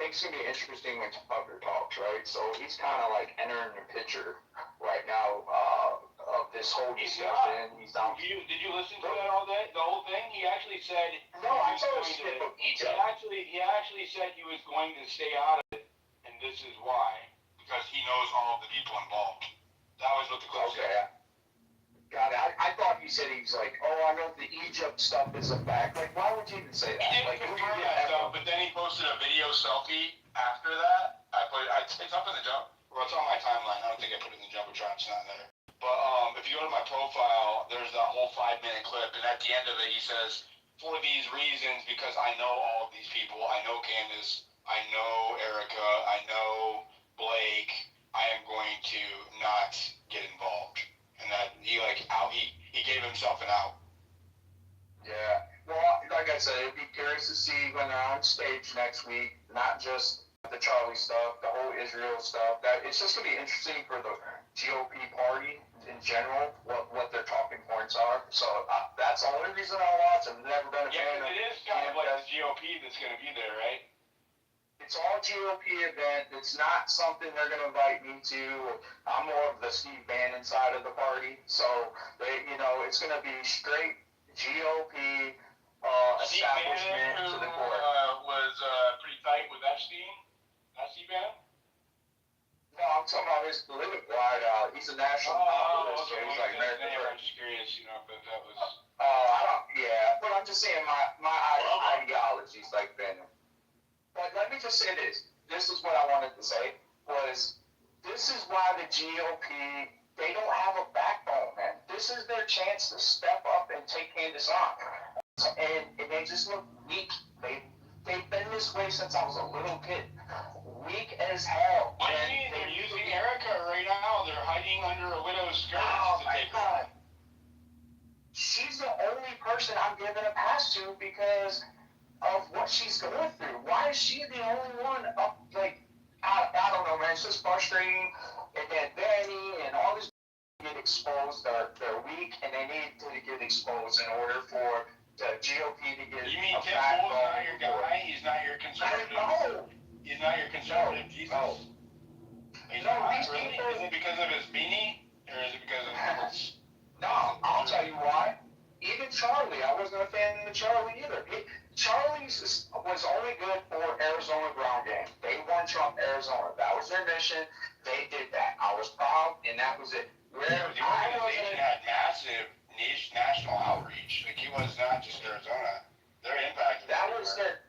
think it's going to be interesting when Tucker talks, right? So he's kind of like entering the picture right now of this whole discussion. He's not. Did you listen to that all day? The whole thing? He actually said. No, I told him to skip Egypt. He actually said he was going to stay out of it, and this is why. Because he knows all of the people involved. That was what the clip said. Got it. I thought you said he was like, oh, I know the Egypt stuff is a fact. Like, why would you even say that? He didn't confirm that stuff, but then he posted a video selfie after that. It's up in the jump. Well, it's on my timeline. I don't think I put it in the Jumbotron. It's not there. But if you go to my profile, there's that whole 5-minute clip, and at the end of it, he says, for these reasons, because I know all of these people, I know Candace, I know Erica, I know Blake, I am going to not get involved. And that he gave himself an out. Yeah. Well, like I said, it'd be curious to see when they're on stage next week, not just the Charlie stuff, the whole Israel stuff. That it's just gonna be interesting for the GOP party in general, what their talking points are. So that's the only reason I watch. I've never been a fan of. It is kind of like the GOP that's gonna be there, right? It's all GOP event. It's not something they're going to invite me to. I'm more of the Steve Bannon side of the party. So, it's going to be straight GOP establishment Bannon, to the court. Was pretty tight with Epstein. Not Steve Bannon? No, I'm talking about his political wide. He's a national populist. Okay. So he's like American. I'm just curious, if that was... but I'm just saying my ideology is like Bannon. But let me just say this. This is what I wanted to say, this is why the GOP, they don't have a backbone, man. This is their chance to step up and take Candace on. And they just look weak. They've been this way since I was a little kid. Weak as hell. What do you mean? They're using Erica right now. They're hiding under a widow's skirt to take her on. She's the only person I'm giving a pass to because of what she's going through. Why is she the only one up, I don't know, man. It's just frustrating. And then Danny and all this get exposed. They're weak, and they need to get exposed in order for the GOP to get You mean a Tim backbone. Pool's not your guy? He's not your conservative? No. He's not your conservative Jesus? No. He's not, really? Is it because of his beanie? Or is it because of his... No, I'll tell you why. Even Charlie, I wasn't a fan of Charlie either. Charlie's was only good for Arizona ground game. They won Trump Arizona. That was their mission. They did that. I was proud, and that was it. The organization had massive national outreach. Like, he was not just Arizona. Their impact was that was their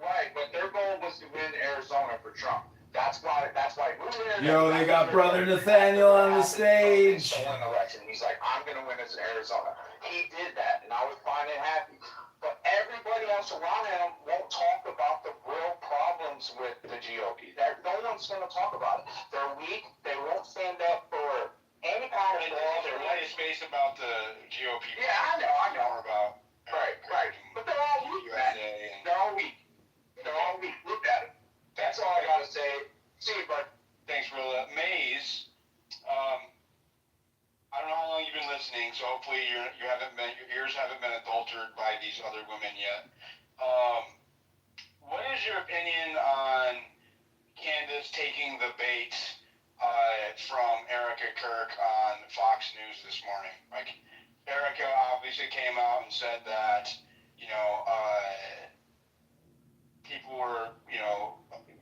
right, but their goal was to win Arizona for Trump. That's why Yo, they got Brother Nathaniel on the stage. Election. He's like, I'm gonna win as Arizona. He did that, and I was fine and happy. But everybody else around him won't talk about the real problems with the GOP. No one's gonna talk about it. They're weak. They won't stand up for any kind of law. There's a really space about the GOP. Yeah, I know. More about right. But they're all weak, man. They're all weak. Look at it. That's all I gotta say. See you, bud. Thanks, Rilla. Maze, I don't know how long you've been listening, so hopefully your ears haven't been adulterated by these other women yet. What is your opinion on Candace taking the bait from Erica Kirk on Fox News this morning? Like, Erica obviously came out and said that, people were,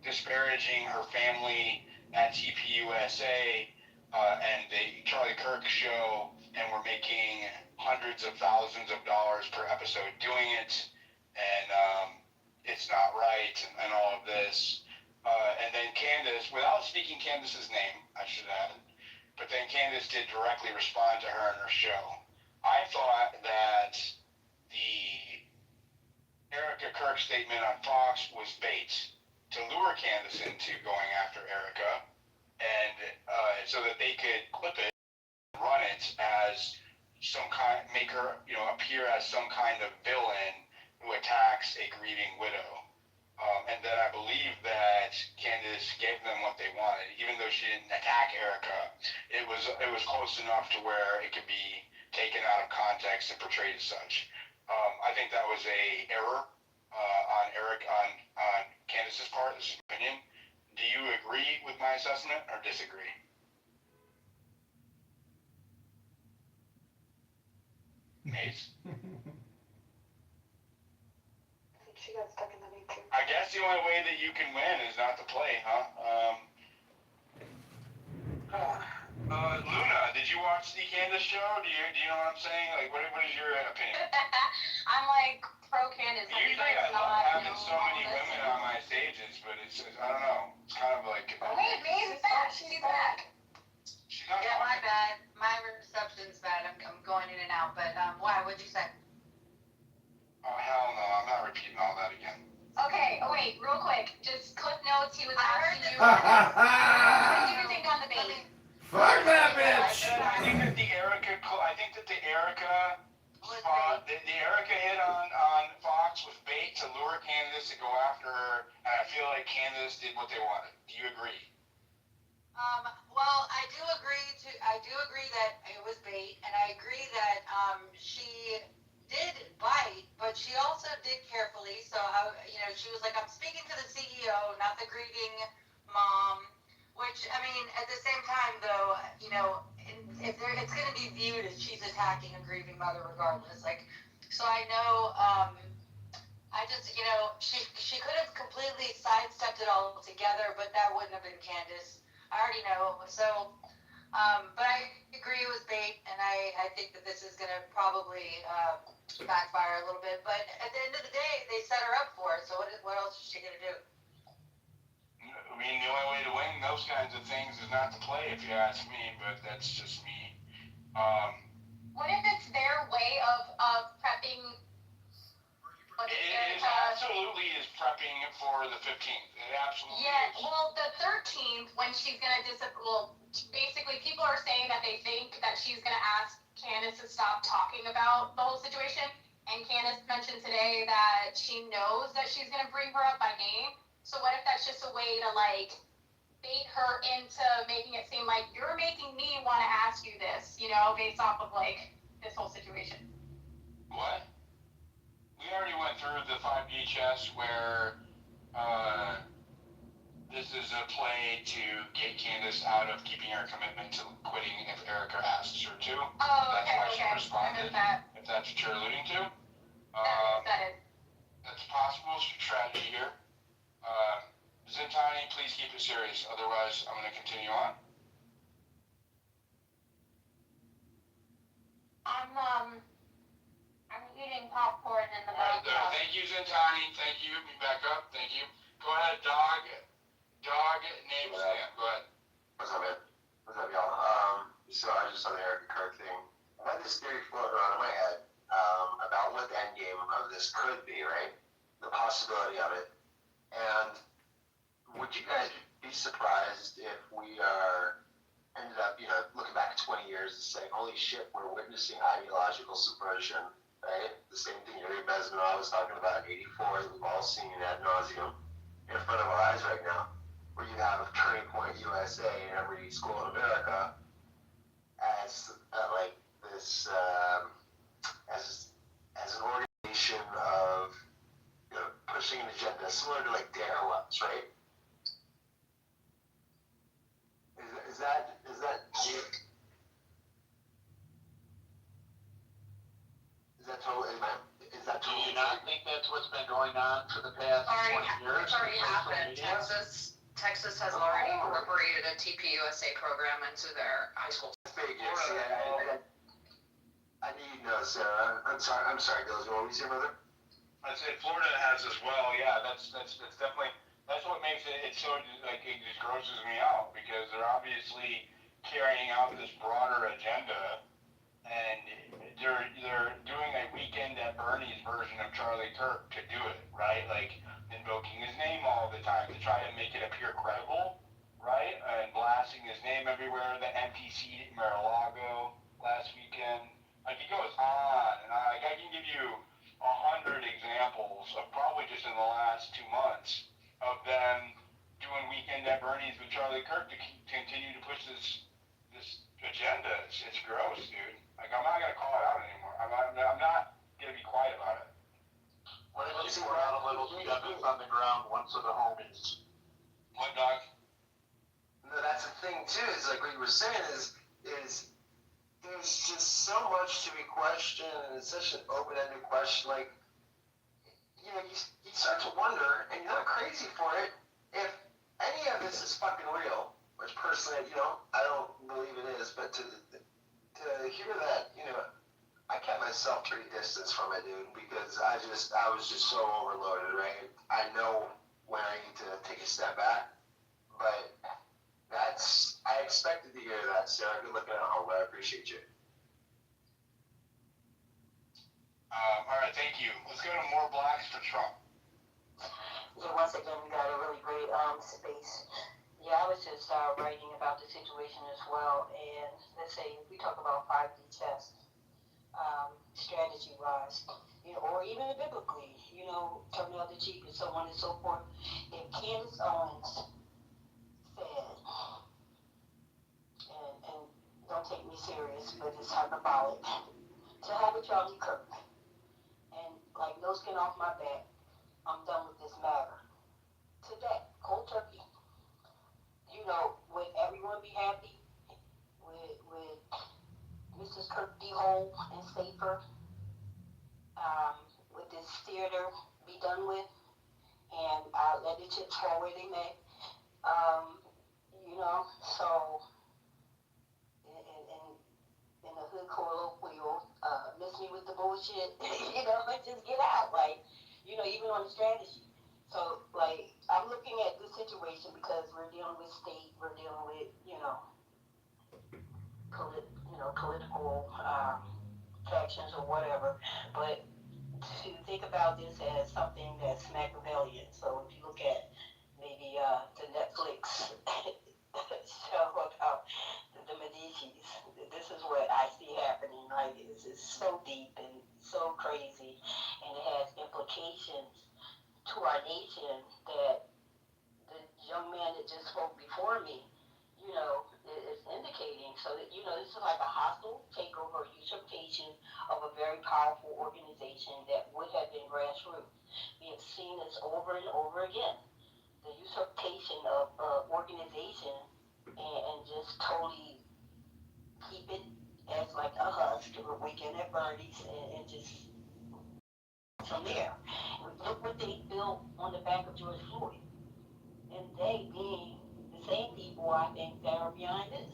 disparaging her family at TPUSA and the Charlie Kirk show, and we're making hundreds of thousands of dollars per episode doing it, and it's not right, and all of this. And then Candace, without speaking Candace's name, I should add, but then Candace did directly respond to her in her show. I thought that the Erica Kirk statement on Fox was bait to lure Candace into going after Erica, and so that they could clip it, run it as make her, appear as some kind of villain who attacks a grieving widow. And then I believe that Candace gave them what they wanted, even though she didn't attack Erica. It was close enough to where it could be taken out of context and portrayed as such. I think that was a error on Candace's part. This is my opinion. my assessment or disagree? Mace? I think she got stuck in the matrix. I guess the only way that you can win is not to play, huh? Luna, did you watch the Candace show? Do you know what I'm saying? Like, what is your opinion? I'm like pro Candace. Usually I love having so many women on my stages, but it's I don't know. It's kind of like. Wait, Mae's back. She's back. She's not Yeah, my talking. bad. My reception's bad. I'm going in and out. But why? What'd you say? Oh hell no! I'm not repeating all that again. Okay. Oh wait, real quick. Just clip notes. He was asking you. Ha What ha do you think on the baby? Fuck that bitch! I think that the Erica spot, the Erica hit on Fox was bait to lure Candace to go after her, and I feel like Candace did what they wanted. Do you agree? Well, I do agree that it was bait, and I agree that she did bite, but she also did carefully. So she was like, "I'm speaking to the CEO, not the grieving mom." Which, I mean, at the same time, though, if it's going to be viewed as she's attacking a grieving mother regardless. Like, so I know, I just, she could have completely sidestepped it all together, but that wouldn't have been Candace. I already know. So, but I agree it was bait, and I think that this is going to probably backfire a little bit. But at the end of the day, they set her up for it. So what else is she going to do? I mean, the only way to win those kinds of things is not to play, if you ask me, but that's just me. What if it's their way of prepping? It absolutely is prepping for the 15th. It absolutely Yeah, is. well, the 13th, when she's going to basically, people are saying that they think that she's going to ask Candace to stop talking about the whole situation. And Candace mentioned today that she knows that she's going to bring her up by name. So what if that's just a way to, like, bait her into making it seem like you're making me want to ask you this, based off of, like, this whole situation? What? We already went through the 5D chess where this is a play to get Candace out of keeping her commitment to quitting if Erica asks her to. Oh, That's okay, why she responded, that if that's what you're alluding to. is. That's a possible strategy here. Zintani, please keep it serious. Otherwise, I'm going to continue on. I'm eating popcorn in the background. Thank you, Zintani. Thank you. Be back up. Thank you. Go ahead, dog. Name Sam. Go ahead. What's up, man? What's up, y'all? So I just saw the Erica Kirk thing. I had this theory floating around in my head about what the end game of this could be, right? The possibility of it. And would you guys be surprised if we ended up, looking back 20 years and saying, holy shit, we're witnessing ideological subversion, right? The same thing Yuri Bezmenov was talking about in 84 that we've all seen ad nauseum in front of our eyes right now, where you have Turning Point USA in every school in America as like this, as an organization of pushing an agenda similar to like DARE was, right? Is that totally? Do you not think that's what's been going on for the past 20 years? It's already happened. Texas has already incorporated a TPUSA program into their high school. I need to know, Sarah. I'm sorry, Dills. What were you saying, brother? I'd say Florida has as well. Yeah, that's definitely what makes it so like it just grosses me out because they're obviously carrying out this broader agenda, and they're doing a Weekend at Bernie's version of Charlie Kirk to do it, right? Like invoking his name all the time to try to make it appear credible, right? And blasting his name everywhere. The MPC at Mar-a-Lago last weekend. Like it goes on and on. Like I can give you 100 examples of probably just in the last 2 months of them doing Weekend at Bernie's with Charlie Kirk to continue to push this agenda. It's gross, dude. Like I'm not gonna call it out anymore. I'm not gonna be quiet about it. What if you pour out a little together on the ground once of the homies? What, dog? thing too is like what you were saying is there's just so much to be questioned, and it's such an open-ended question. Like, you start to wonder, and you're not crazy for it, if any of this is fucking real. Which personally, I don't believe it is. But to hear that, I kept myself pretty distance from it, dude, because I was just so overloaded, right? I know when I need to take a step back, but I expected to hear that, Sarah. Good looking out, but I appreciate you. All right, thank you. Let's go to more blacks for Trump. Yeah, once again, we got a really great space. Yeah, I was just writing about the situation as well, and let's say if we talk about 5D chess, strategy-wise, or even biblically, turn the other cheek and so on and so forth. If Candace Owens said, and don't take me serious, but it's hyperbolic, to have with Charlie Kirk, and like no skin off my back, I'm done with this matter. Today, cold turkey. Would everyone be happy? Would Mrs. Kirk be whole and safer? Would this theater be done with? And let the chips fall where they may. So in the hood colloquial, miss me with the bullshit, just get out. Even on the strategy. So, I'm looking at this situation because we're dealing with state, we're dealing with, political factions or whatever. But to think about this as something that's Machiavellian. So if you look at maybe the Netflix show about the Medicis, this is what I see happening. It's so deep and so crazy, and it has implications to our nation that the young man that just spoke before me, is indicating. So that, this is like a hostile takeover, usurpation of a very powerful organization that would have been grassroots. We have seen this over and over again. The usurpation of organization and just totally keep it as like a husk or weekend at Bernie's and just from there. Look what they built on the back of George Floyd. And they being the same people, I think, that are behind this.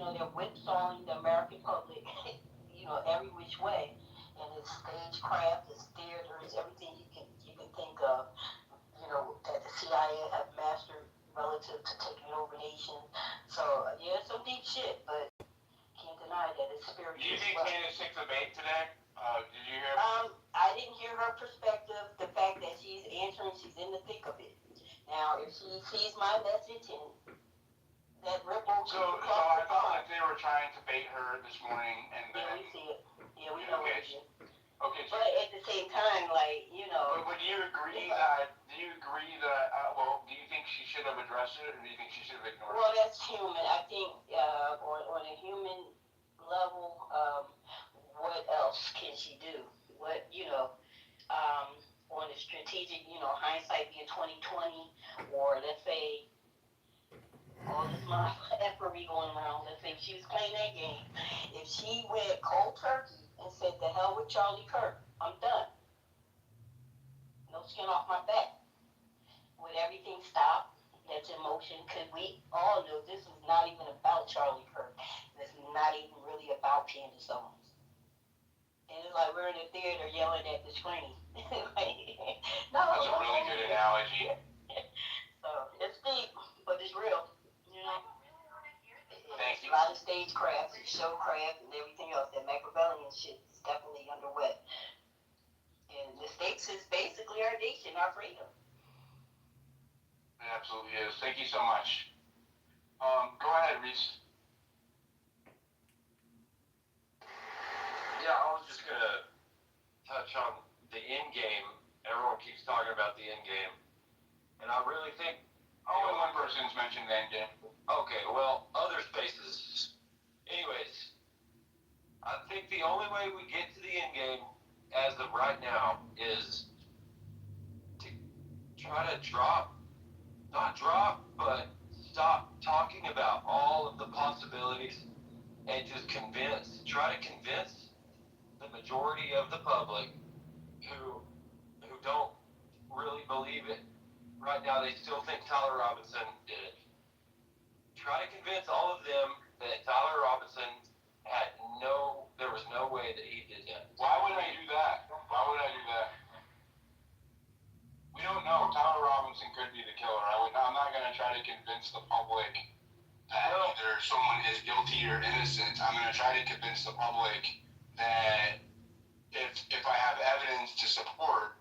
They're whipsawing the American public, every which way. And it's stagecraft, it's theaters, everything you can think of, that the CIA have mastered relative to taking over nations. So, yeah, it's some deep shit, but can't deny that it's spiritual. Do you think Candace took the bait today? Did you hear? I didn't hear her perspective. The fact that she's answering, she's in the thick of it. Now, if she sees my message and that ripple. So I felt like they were trying to bait her this morning, and then. Yeah, we see it. Yeah, we know what it is. Okay. So, but at the same time, But do you agree that? Do you think she should have addressed it, or do you think she should have ignored it? Well, that's human. I think on a human level, what else can she do? What on a strategic, hindsight being 2020, or let's say all this effery going around. Let's say if she was playing that game, if she went cold turkey and said, "The hell with Charlie Kirk, I'm done. No skin off my back." Would everything stop? That's emotion. Because we all know this is not even about Charlie Kirk. This is not even really about Candace Owens. And it's like we're in the theater yelling at the screen. No, that's a really good analogy. So it's deep, but it's real. Thank you. A lot of stagecraft and showcraft and everything else. That Machiavellian shit is definitely underway. And the stakes is basically our nation, our freedom. It absolutely is. Thank you so much. Go ahead, Reese. Yeah, I was just gonna touch on the end game. Everyone keeps talking about the end game, and I really think only one person's mentioned the end game. Okay, well, other spaces. Anyways, I think the only way we get to the end game, as of right now, is to try to not drop, but stop talking about all of the possibilities and just try to convince the majority of the public who don't really believe it. Right now, they still think Tyler Robinson did it. Try to convince all of them that Tyler Robinson there was no way that he did that. Why would I do that? Why would I do that? We don't know. Tyler Robinson could be the killer. I'm not going to try to convince the public that either someone is guilty or innocent. I'm going to try to convince the public that if I have evidence to support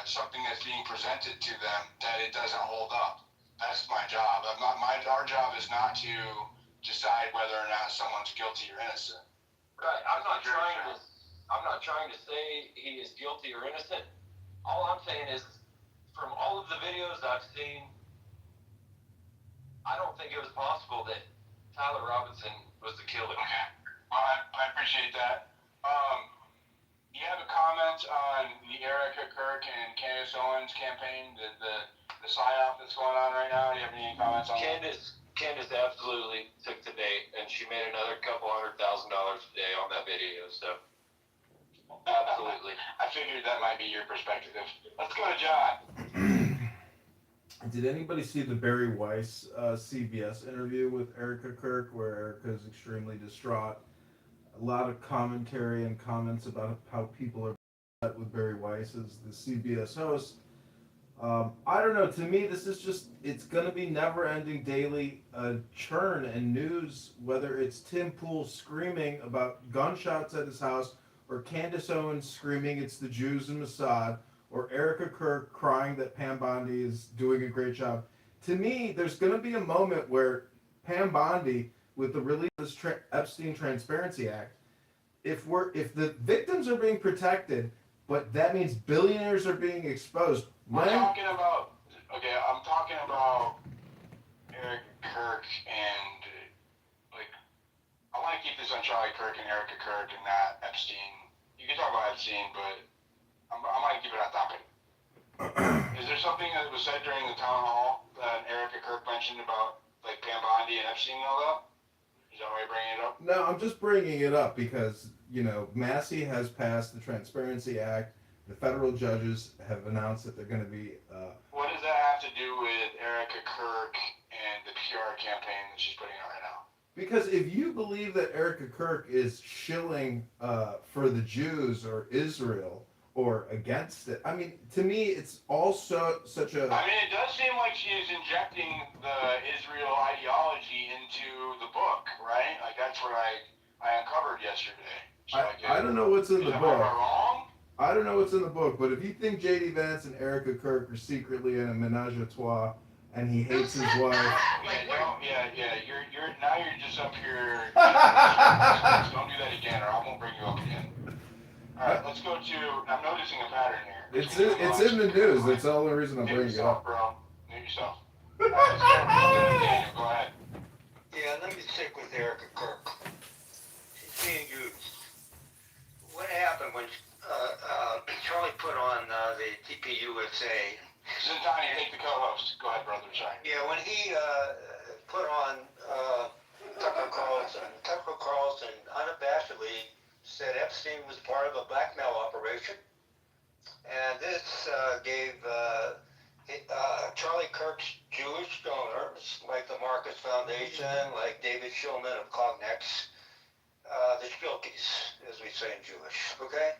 something that's being presented to them, that it doesn't hold up. That's my job. Our job is not to decide whether or not someone's guilty or innocent. Right. I'm not trying to say he is guilty or innocent. All I'm saying is, from all of the videos I've seen, I don't think it was possible that Tyler Robinson was the killer. Okay. Well, I appreciate that. You have a comment on the Erica Kirk and Candace Owens campaign, the psyop that's going on right now? Do you have any comments on that? Candace absolutely took the bait, and she made another couple $100,000 a day on that video, so absolutely. I figured that might be your perspective. Let's go to John. Did anybody see the Barry Weiss CBS interview with Erica Kirk, where Erica is extremely distraught? A lot of commentary and comments about how people are upset with Barry Weiss as the CBS host. I don't know, to me this is just, it's going to be never-ending daily churn and news, whether it's Tim Pool screaming about gunshots at his house, or Candace Owens screaming it's the Jews and Mossad, or Erica Kirk crying that Pam Bondi is doing a great job. To me, there's going to be a moment where Pam Bondi, with the release of this Epstein Transparency Act, if the victims are being protected, but that means billionaires are being exposed. I'm talking about Eric Kirk and, I want to keep this on Charlie Kirk and Erica Kirk and not Epstein. You can talk about Epstein, but I'm going to keep it on topic. Is there something that was said during the town hall that Erica Kirk mentioned about, Pam Bondi and Epstein and all that? Is that why you're bringing it up? No, I'm just bringing it up because, Massey has passed the Transparency Act. The federal judges have announced that they're going to be... What does that have to do with Erica Kirk and the PR campaign that she's putting on right now? Because if you believe that Erica Kirk is shilling for the Jews or Israel or against it, I mean, to me, it's also such a... I mean, it does seem like she is injecting the Israel ideology into the book, right? That's what I uncovered yesterday. So I don't know what's in the book. Am I wrong? I don't know what's in the book, but if you think J.D. Vance and Erica Kirk are secretly in a menage a trois and he hates his wife... You're just up here... Don't do that again or I won't bring you up again. Alright, let's go to... I'm noticing a pattern here. It's in the news. That's the only reason I'm bringing it up. Bro. Mute yourself. Alright, let's go. Daniel, go ahead. Yeah, let me stick with Erica Kirk. She's being used. What happened when Charlie put on the TPUSA? Zintani, take the co-host. Go ahead, brother. Sorry. Yeah, when he put on Tucker Carlson unabashedly said Epstein was part of a blackmail operation, and this gave Charlie Kirk's Jewish donors, like the Marcus Foundation, like David Shulman of Cognex, the Spilkies, as we say in Jewish, okay?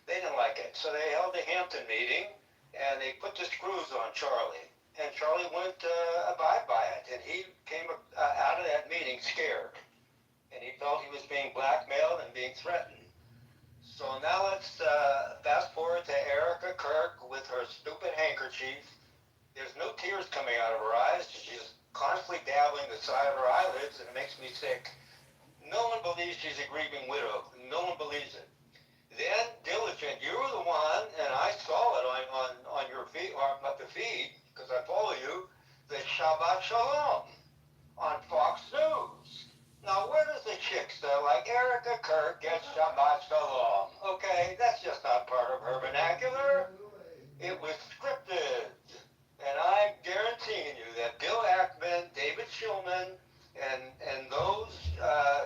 They didn't like it, so they held a Hampton meeting, and they put the screws on Charlie, and Charlie wouldn't abide by it, and he came out of that meeting scared, and he felt he was being blackmailed and being threatened. So now let's fast forward to Erica Kirk with her stupid handkerchief. There's no tears coming out of her eyes. She's constantly dabbling the side of her eyelids, and it makes me sick. No one believes she's a grieving widow. No one believes it. Then, Diligent, you were the one, and I saw it on your feed, or not the feed, because I follow you, the Shabbat Shalom on Fox News. Now, where does the chick say, like Erica Kirk gets Shabbat Shalom? Okay, that's just not part of her vernacular. It was scripted. And I'm guaranteeing you that Bill Ackman, Shulman and those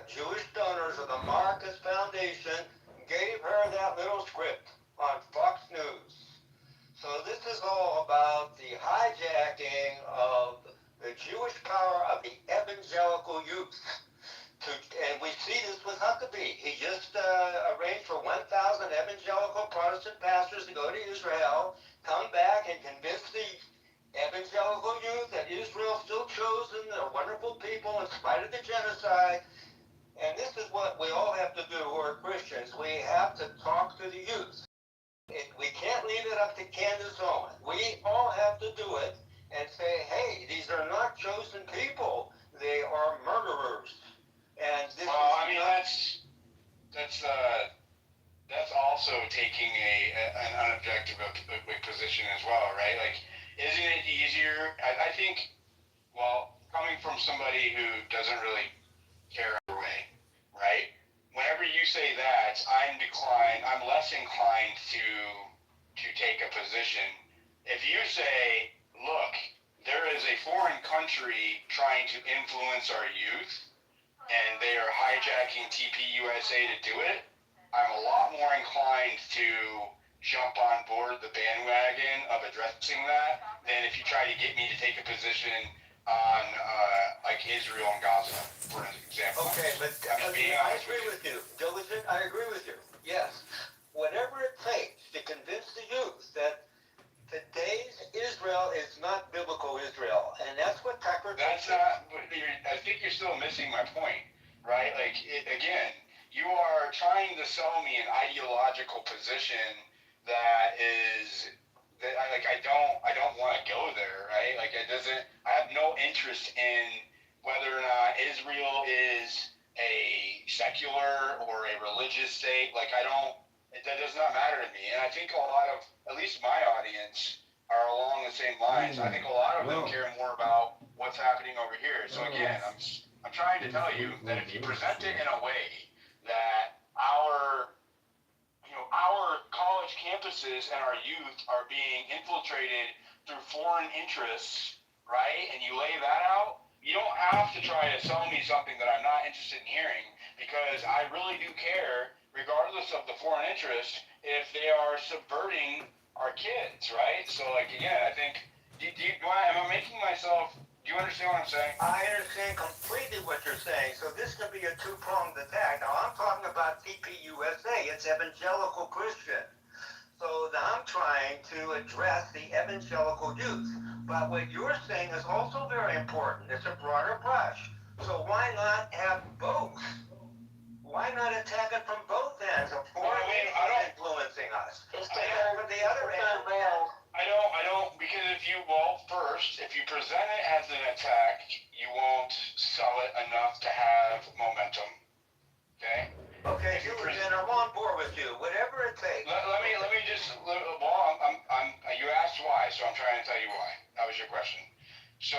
Jewish donors of the Marcus Foundation gave her that little script on Fox News. So this is all about the hijacking of the Jewish power of the evangelical youth. And we see this with Huckabee. He just arranged for 1,000 evangelical Protestant pastors to go to Israel, come back and convince the evangelical youth that Israel still chosen, they're wonderful people in spite of the genocide. And this is what we all have to do who are Christians. We have to talk to the youth. We can't leave it up to Candace Owen. We all have to do it and say, hey, these are not chosen people. They are murderers. And this that's also taking an unobjective position as well, right? Like, isn't it easier? I think, well, coming from somebody who doesn't really care either way, right? Whenever you say that, I'm less inclined to take a position. If you say, look, there is a foreign country trying to influence our youth, and they are hijacking TPUSA to do it, I'm a lot more inclined to jump on board the bandwagon of addressing that than if you try to get me to take a position on like Israel and Gaza, for example. Okay, but I agree with you. Diligent, I agree with you. Yes. Whatever it takes to convince the youth that today's Israel is not biblical Israel, and that's what Tucker. That's not. I think you're still missing my point, right? Like, again, you are trying to sell me an ideological position that is that I don't want to go there, right? Like, it doesn't. I have no interest in whether or not Israel is a secular or a religious state. Like, that does not matter to me. And I think a lot of, at least my audience, are along the same lines. I think a lot of them care more about what's happening over here. So again, I'm trying to tell you that if you present it in a way that our college campuses and our youth are being infiltrated through foreign interests, right? And you lay that out, you don't have to try to sell me something that I'm not interested in hearing, because I really do care, regardless of the foreign interest, if they are subverting our kids, right? So, like, again, I think, am I making myself, do you understand what I'm saying? I understand completely what you're saying. So this could be a two-pronged attack. Now, I'm talking about TPUSA. It's evangelical Christian. So I'm trying to address the evangelical youth. But what you're saying is also very important. It's a broader brush. So why not have both? Why not attack it from both ends? Of course, influencing us. Instead of the other end. I don't, because if you present it as an attack, you won't sell it enough to have momentum. Okay? Okay, then I'm on board with you. Whatever it takes. Let me just, you asked why, so I'm trying to tell you why. That was your question. So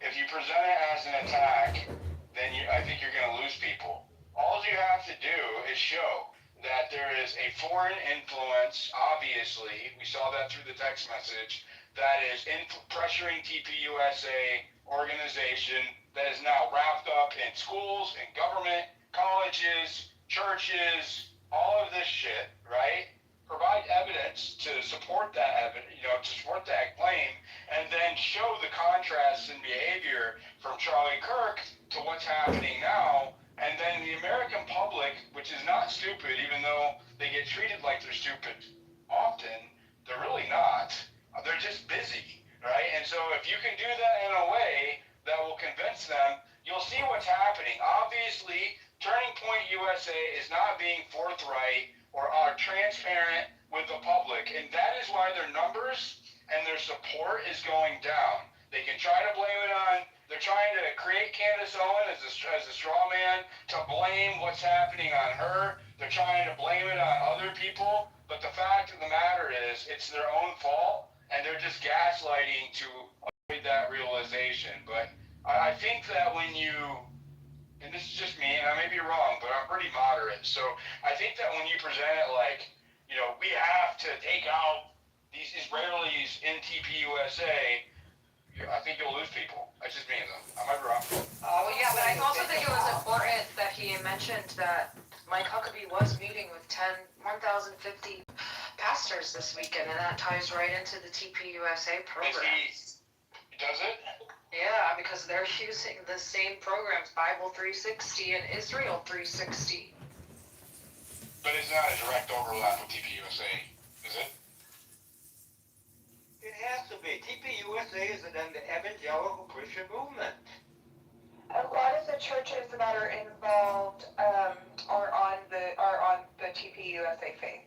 if you present it as an attack, then I think you're going to lose people. All you have to do is show that there is a foreign influence, obviously, we saw that through the text message, that is pressuring TPUSA organization that is now wrapped up in schools, in government, colleges, churches, all of this shit, right? Provide evidence to support that to support that claim, and then show the contrast in behavior from Charlie Kirk to what's happening now. And then the American public, which is not stupid, even though they get treated like they're stupid often, they're really not. They're just busy, right? And so if you can do that in a way that will convince them, you'll see what's happening. Obviously, Turning Point USA is not being forthright or transparent with the public. And that is why their numbers and their support is going down. They can try to blame it on, they're trying to create Candace Owen as a straw man to blame what's happening on her. They're trying to blame it on other people. But the fact of the matter is, it's their own fault, and they're just gaslighting to avoid that realization. But I think that when you, and this is just me, and I may be wrong, but I'm pretty moderate. So I think that when you present it like, we have to take out these Israelis in TPUSA, I think you'll lose people. That's just me, though. I might be mentioned that Mike Huckabee was meeting with 1,050 pastors this weekend, and that ties right into the TPUSA program. Does it? Yeah, because they're using the same programs, Bible 360 and Israel 360. But it's not a direct overlap with TPUSA, is it? It has to be. TPUSA is an evangelical Christian movement. A lot of the churches that are involved are on the TPUSA faith.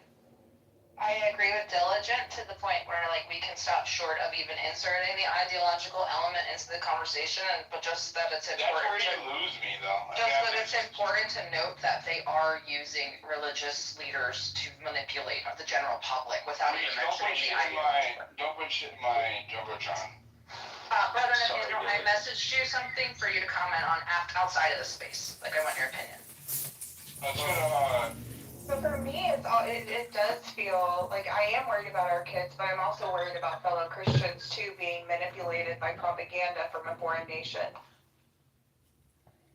I agree with Diligent to the point where like we can stop short of even inserting the ideological element into the conversation, but just that it's important. That's where you lose me, though. Just that it's important to note that they are using religious leaders to manipulate the general public without even mentioning the ideology. Don't put shit in my Jumbotron. Brother Nathaniel, I messaged you something for you to comment on outside of the space. Like, I want your opinion. So for me, it does feel like I am worried about our kids, but I'm also worried about fellow Christians too being manipulated by propaganda from a foreign nation.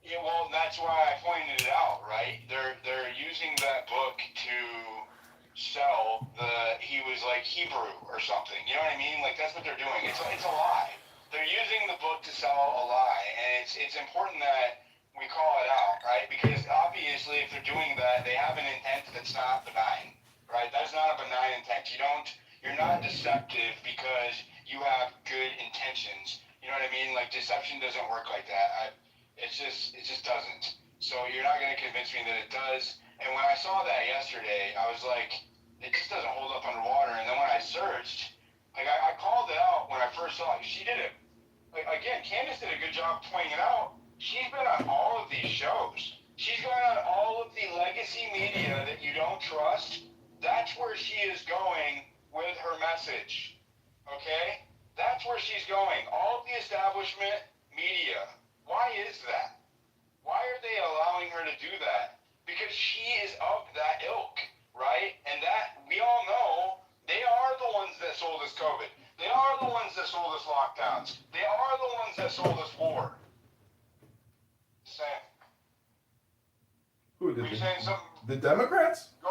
Yeah, well, that's why I pointed it out, right? They're using that book to sell he was like Hebrew or something. You know what I mean? Like that's what they're doing. It's a lie. They're using the book to sell a lie, and it's important that we call it out, right? Because obviously, if they're doing that, they have an intent that's not benign, right? That's not a benign intent. You're not deceptive because you have good intentions. You know what I mean? Like deception doesn't work like that. It just doesn't. So you're not going to convince me that it does. And when I saw that yesterday, I was like, it just doesn't hold up underwater. And then when I searched, like I called it out when I first saw it. She did it. Like again, Candace did a good job pointing it out. She's been on all of these shows. She's gone on all of the legacy media that you don't trust. That's where she is going with her message. Okay? That's where she's going. All of the establishment media. Why is that? Why are they allowing her to do that? Because she is of that ilk, right? And that, we all know, they are the ones that sold us COVID. They are the ones that sold us lockdowns. They are the ones that sold us war. Sam. Who did Were you saying something? The Democrats? Go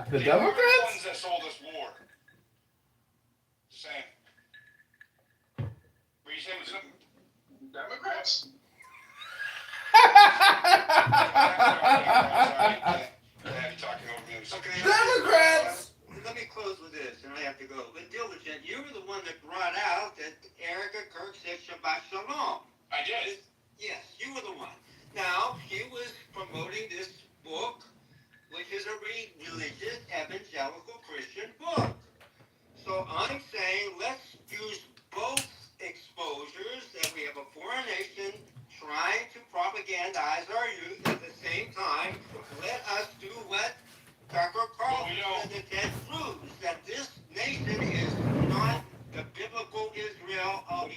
The They Democrats? were the ones that sold us war. Sam. Were you saying something? Democrats? Democrats! Let me close with this, and I have to go. But Diligent, you were the one that brought out that Erica Kirk said Shabbat Shalom. I did. Yes, you were the one. Now, she was promoting this book, which is a religious evangelical Christian book. So I'm saying let's use both exposures, that we have a foreign nation trying to propagandize our youth at the same time. Let us do what Tucker Carlson said to Ted Cruz, that this nation is not the biblical Israel of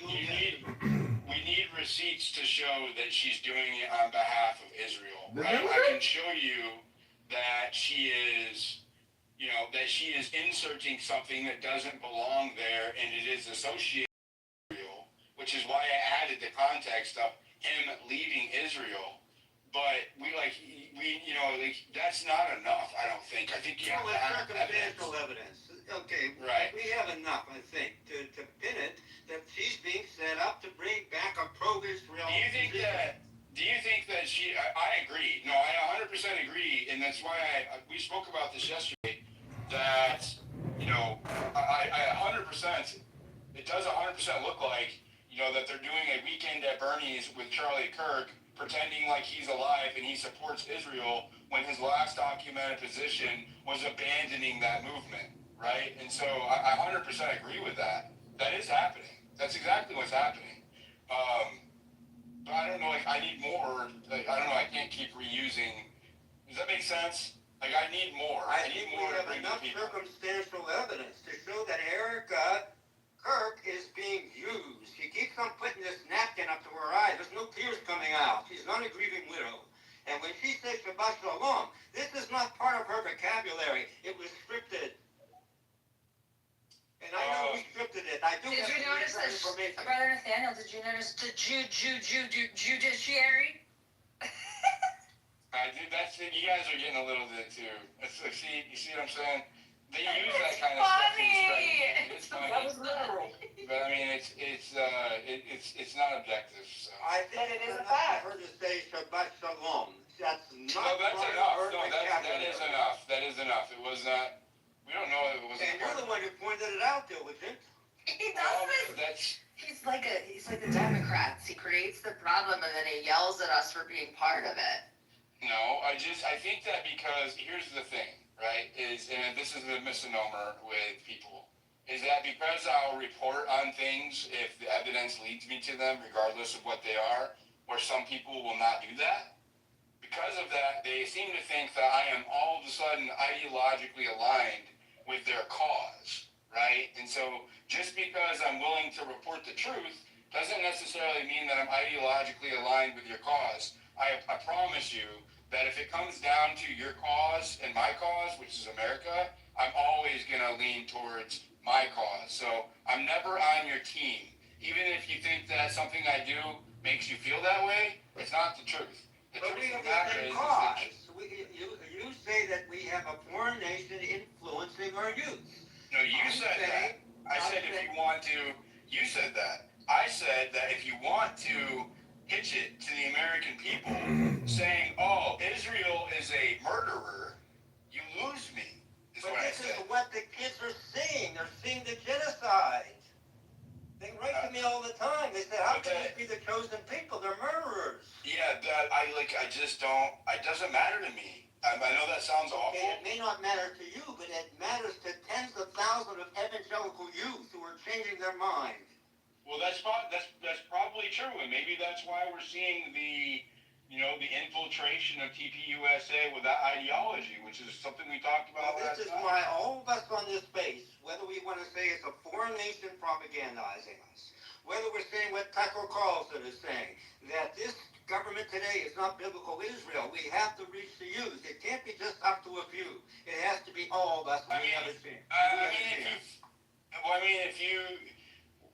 We need receipts to show that she's doing it on behalf of Israel, right? I can show you that she is, that she is inserting something that doesn't belong there, and it is associated with Israel, which is why I added the context of him leaving Israel. But that's not enough, I don't think. I think you have to have circumstantial evidence. Okay, right. We have enough, I think, to pin it that she's being set up to bring back a pro-Israel. Do you think that she? I agree. No, I 100% agree, and that's why we spoke about this yesterday. That I 100%. It does 100% look like that they're doing a weekend at Bernie's with Charlie Kirk, pretending like he's alive and he supports Israel when his last documented position was abandoning that movement, right? And so I 100% agree with that. That is happening. That's exactly what's happening. But I don't know, I need more. I don't know, I can't keep reusing. Does that make sense? I need more. I need more to bring enough to people. Circumstantial evidence to show that Erica Kirk is being used. She keeps on putting this napkin up to her eye. There's no tears coming out. She's not a grieving widow. And when she says Shabbat Shalom, this is not part of her vocabulary. It was scripted. And I know we scripted it. I Did you notice this, Brother Nathaniel? Did you notice the judiciary? I do. That's it. You guys are getting a little bit too. You see what I'm saying? They use that kind of stuff to distract. It's funny. That was literal. But I mean, it's not objective. So. I think But it is a enough fact. for her to say Shabbat Shalom. That's No, not that's part enough. of her No, that vocabulary. is enough. That is enough. It was not. We don't know if it was. And you're the one who pointed it out, Diligent. He does this. He's like the Democrats. He creates the problem and then he yells at us for being part of it. No, I think that because here's the thing, right? And this is a misnomer with people, is that because I'll report on things if the evidence leads me to them, regardless of what they are, where some people will not do that. Because of that, they seem to think that I am all of a sudden ideologically aligned with their cause, right? And so just because I'm willing to report the truth doesn't necessarily mean that I'm ideologically aligned with your cause. I promise you that if it comes down to your cause and my cause, which is America, I'm always going to lean towards my cause. So I'm never on your team. Even if you think that something I do makes you feel that way, it's not the truth. The But we truth of have the the matter same is cause. You say that we have a foreign nation influencing our youth. no, you said that. I said if you want to, you said that. I said that if you want to pitch it to the American people saying, oh, Israel is a murderer, you lose me, is But what I this said. is what the kids are seeing. They're seeing the genocide. They write to me all the time. They say, how can you be the chosen people? They're murderers. Yeah, I just don't, it doesn't matter to me. I know that sounds awful. Okay, it may not matter to you, but it matters to tens of thousands of evangelical youth who are changing their mind. Well, that's probably true, and maybe that's why we're seeing the infiltration of TPUSA with that ideology, which is something we talked about last This is time. why all of us on this base, whether we want to say it's a foreign nation propagandizing us, whether we're saying what Tucker Carlson is saying, that this government today is not biblical Israel, we have to reach the youth. It can't be just up to a few. It has to be all of us.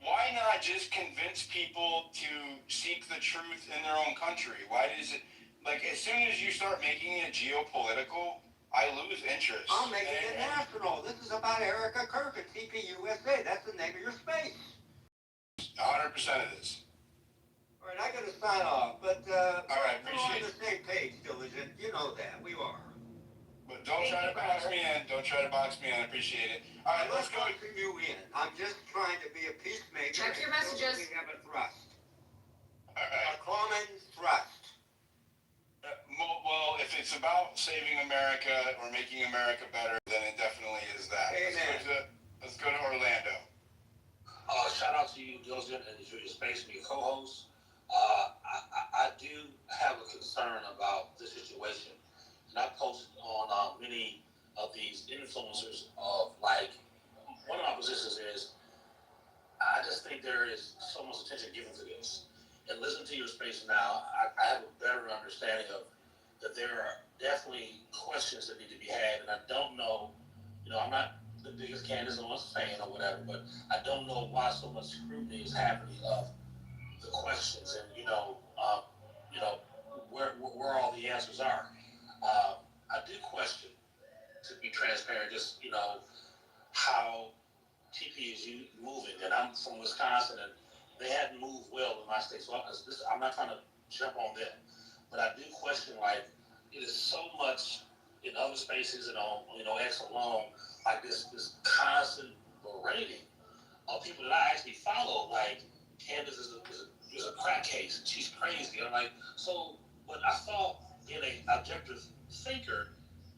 Why not just convince people to seek the truth in their own country? Why does it, as soon as you start making it geopolitical, I lose interest. I'm making it national. This is about Erica Kirk at TPUSA. That's the name of your space. 100% it is. All right, I got to sign off, but all right, we're on the same page, Diligent. You know that. We are. But don't try to box me in. Don't try to box me in. I appreciate it. All right, let's go. You in. I'm just trying to be a peacemaker. Check your messages. We have a thrust. All right. A common thrust. Well, if it's about saving America or making America better, then it definitely is that. Amen. Let's go to Orlando. Shout out to you, Diligent, and your space and your co-host. I do have a concern about the situation. And I posted on many of these influencers of one of my positions is I just think there is so much attention given to this. And listening to your space now, I have a better understanding of that there are definitely questions that need to be had. And I don't know, I'm not the biggest Candace Owens fan or whatever, but I don't know why so much scrutiny is happening of the questions and, where all the answers are. I do question, to be transparent, just, how TP is moving. And I'm from Wisconsin, and they hadn't moved well in my state. So I'm not trying to jump on them. But I do question, it is so much in other spaces and on, X alone, this constant berating of people that I actually follow. Candace is a crack case, and she's crazy. I'm but I thought being an objective thinker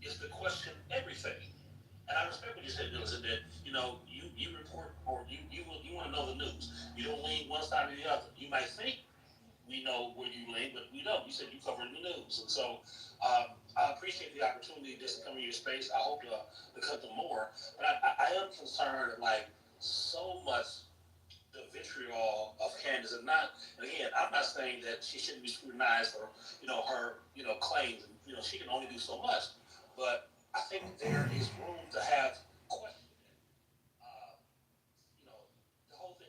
is to question everything. And I respect what you said, Millicent, that, you report or you want to know the news. You don't lean one side or the other. You might think we know where you lean, but we don't. You said you cover the news. And so I appreciate the opportunity just to come in your space. I hope to cut them more. But I am concerned that, so much the vitriol of Candace, and again, I'm not saying that she shouldn't be scrutinized for, her, claims, and, she can only do so much. But I think there is room to have questions. The whole thing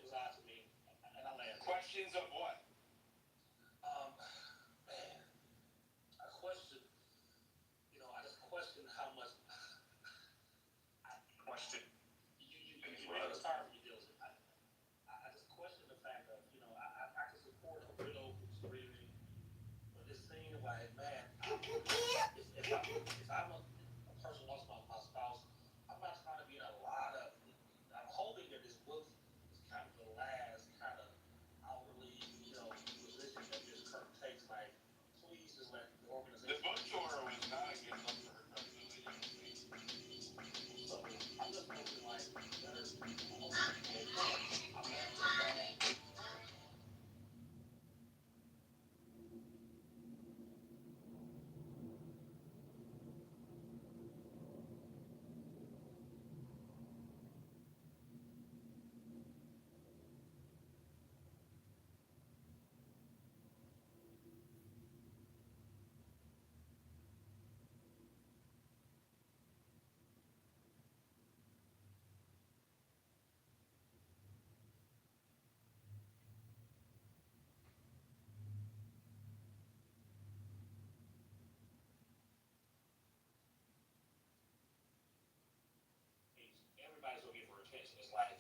attention. It's like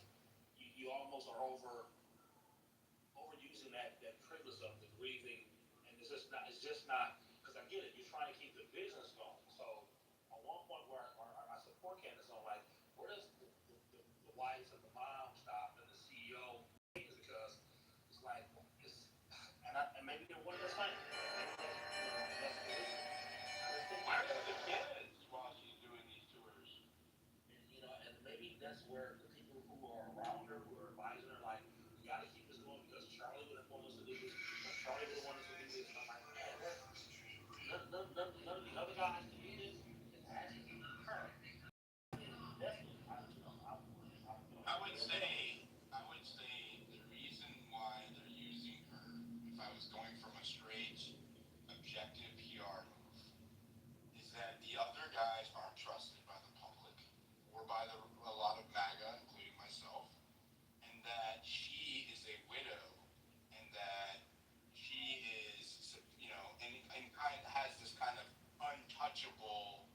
you almost are overusing that privilege of the grieving, and it's just not because I get it. You're trying to keep the business going. So at one point where I support candidates on like where does the wives and the mom stop and the CEO because it's like it's and maybe they're one of the same. That's the reason. Where are the kids while she's doing these tours? And maybe that's where the people who are around her, who are advising her, like, you got to keep this going because Charlie would have wanted us to do this, or Charlie would have wanted us to do this. And I'm like, man, none of the other guys can do this. It has to be her. Definitely. I would say the reason why they're using her, if I was going from a straight objective PR move, is that the other guys aren't trusted by the public or by a lot of MAGA, including myself, and that she is a widow, and that she is, and kind of has this kind of untouchable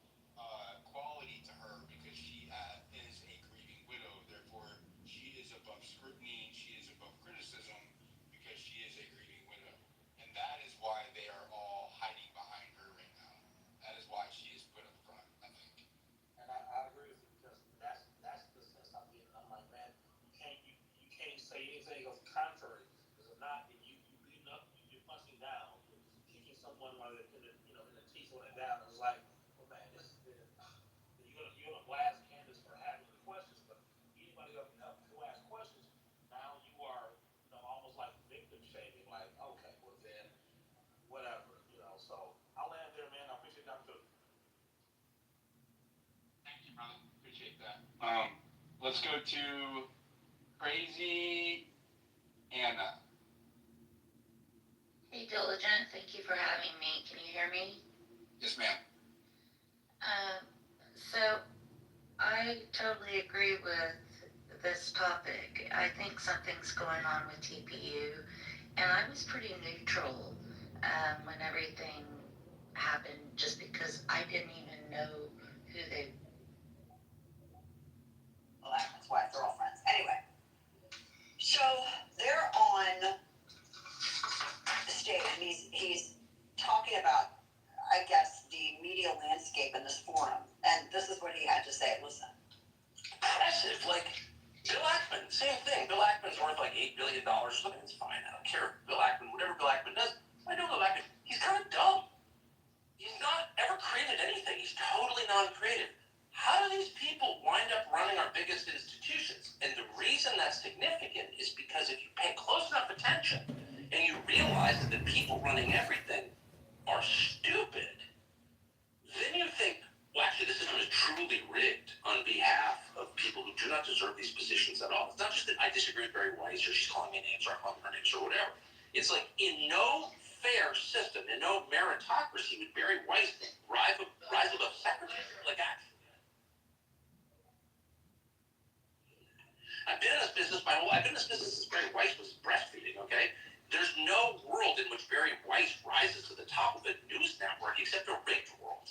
quality to her because she is a grieving widow. Therefore, she is above scrutiny, she is above criticism because she is a grieving widow, and that is why they are all hiding behind her right now. That is why she is put up front, I think. And I agree with you because that's the sense I'm getting. I'm like, man, you can't say anything of the contrary because if not, then you beating up, you're punching down, you're kicking someone while they're in the teeth on it down. It's like, well, man, you're gonna blast candidates for having the questions, but anybody who asks questions, now you are almost like victim shaming. Like, okay, well then, whatever. So I'll land there, man. I appreciate the opportunity. Thank you, brother. Appreciate that. Let's go to Crazy Anna. Hey, Diligent, thank you for having me. Can you hear me? Yes, ma'am. So I totally agree with this topic. I think something's going on with TPU, and I was pretty neutral when everything happened, just because I didn't even know who they. Well, that's why they're all friends. Anyway, so they're on the stage, and he's talking about, I guess, the media landscape in this forum, and this is what he had to say. Listen. Impressive, like Bill Ackman, same thing. Bill Ackman's worth like $8 billion. It's fine. I don't care. Bill Ackman, whatever Bill Ackman does, I know Bill Ackman. He's kind of dumb. He's not ever created anything. He's totally non-creative. How do these people wind up running our biggest institutions? And the reason that's significant is because if you pay close enough attention and you realize that the people running everything are stupid, then you think, well, actually, the system is truly rigged on behalf of people who do not deserve these positions at all. It's not just that I disagree with Barry Weiss or she's calling me names or I'm calling her names or whatever. It's like in no fair system, in no meritocracy would Barry Weiss rise above secretary. Like, I've been in this business since Barry Weiss was breastfeeding, okay? There's no world in which Barry Weiss rises to the top of a news network except a rigged world.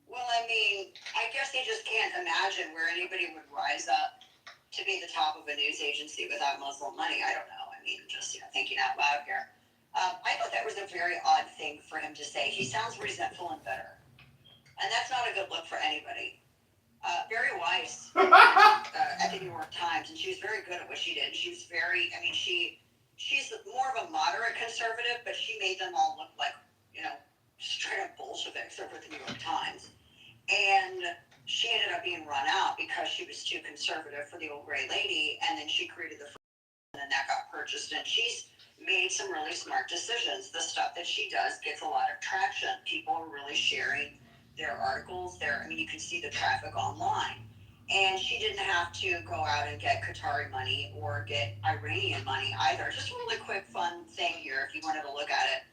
Well, I mean, I guess they just can't imagine where anybody would rise up to be the top of a news agency without Muslim money. I don't know. I mean, just thinking out loud here. I thought that was a very odd thing for him to say. He sounds resentful and bitter, and that's not a good look for anybody. Barry Weiss at the New York Times, and she was very good at what she did. She was very, I mean, she's more of a moderate conservative, but she made them all look like, straight up Bolsheviks over the New York Times. And she ended up being run out because she was too conservative for the old gray lady, and then she created the and then that got purchased, and she's made some really smart decisions. The stuff that she does gets a lot of traction. People are really sharing their articles there. I mean, you can see the traffic online. And she didn't have to go out and get Qatari money or get Iranian money either. Just a really quick, fun thing here if you wanted to look at it.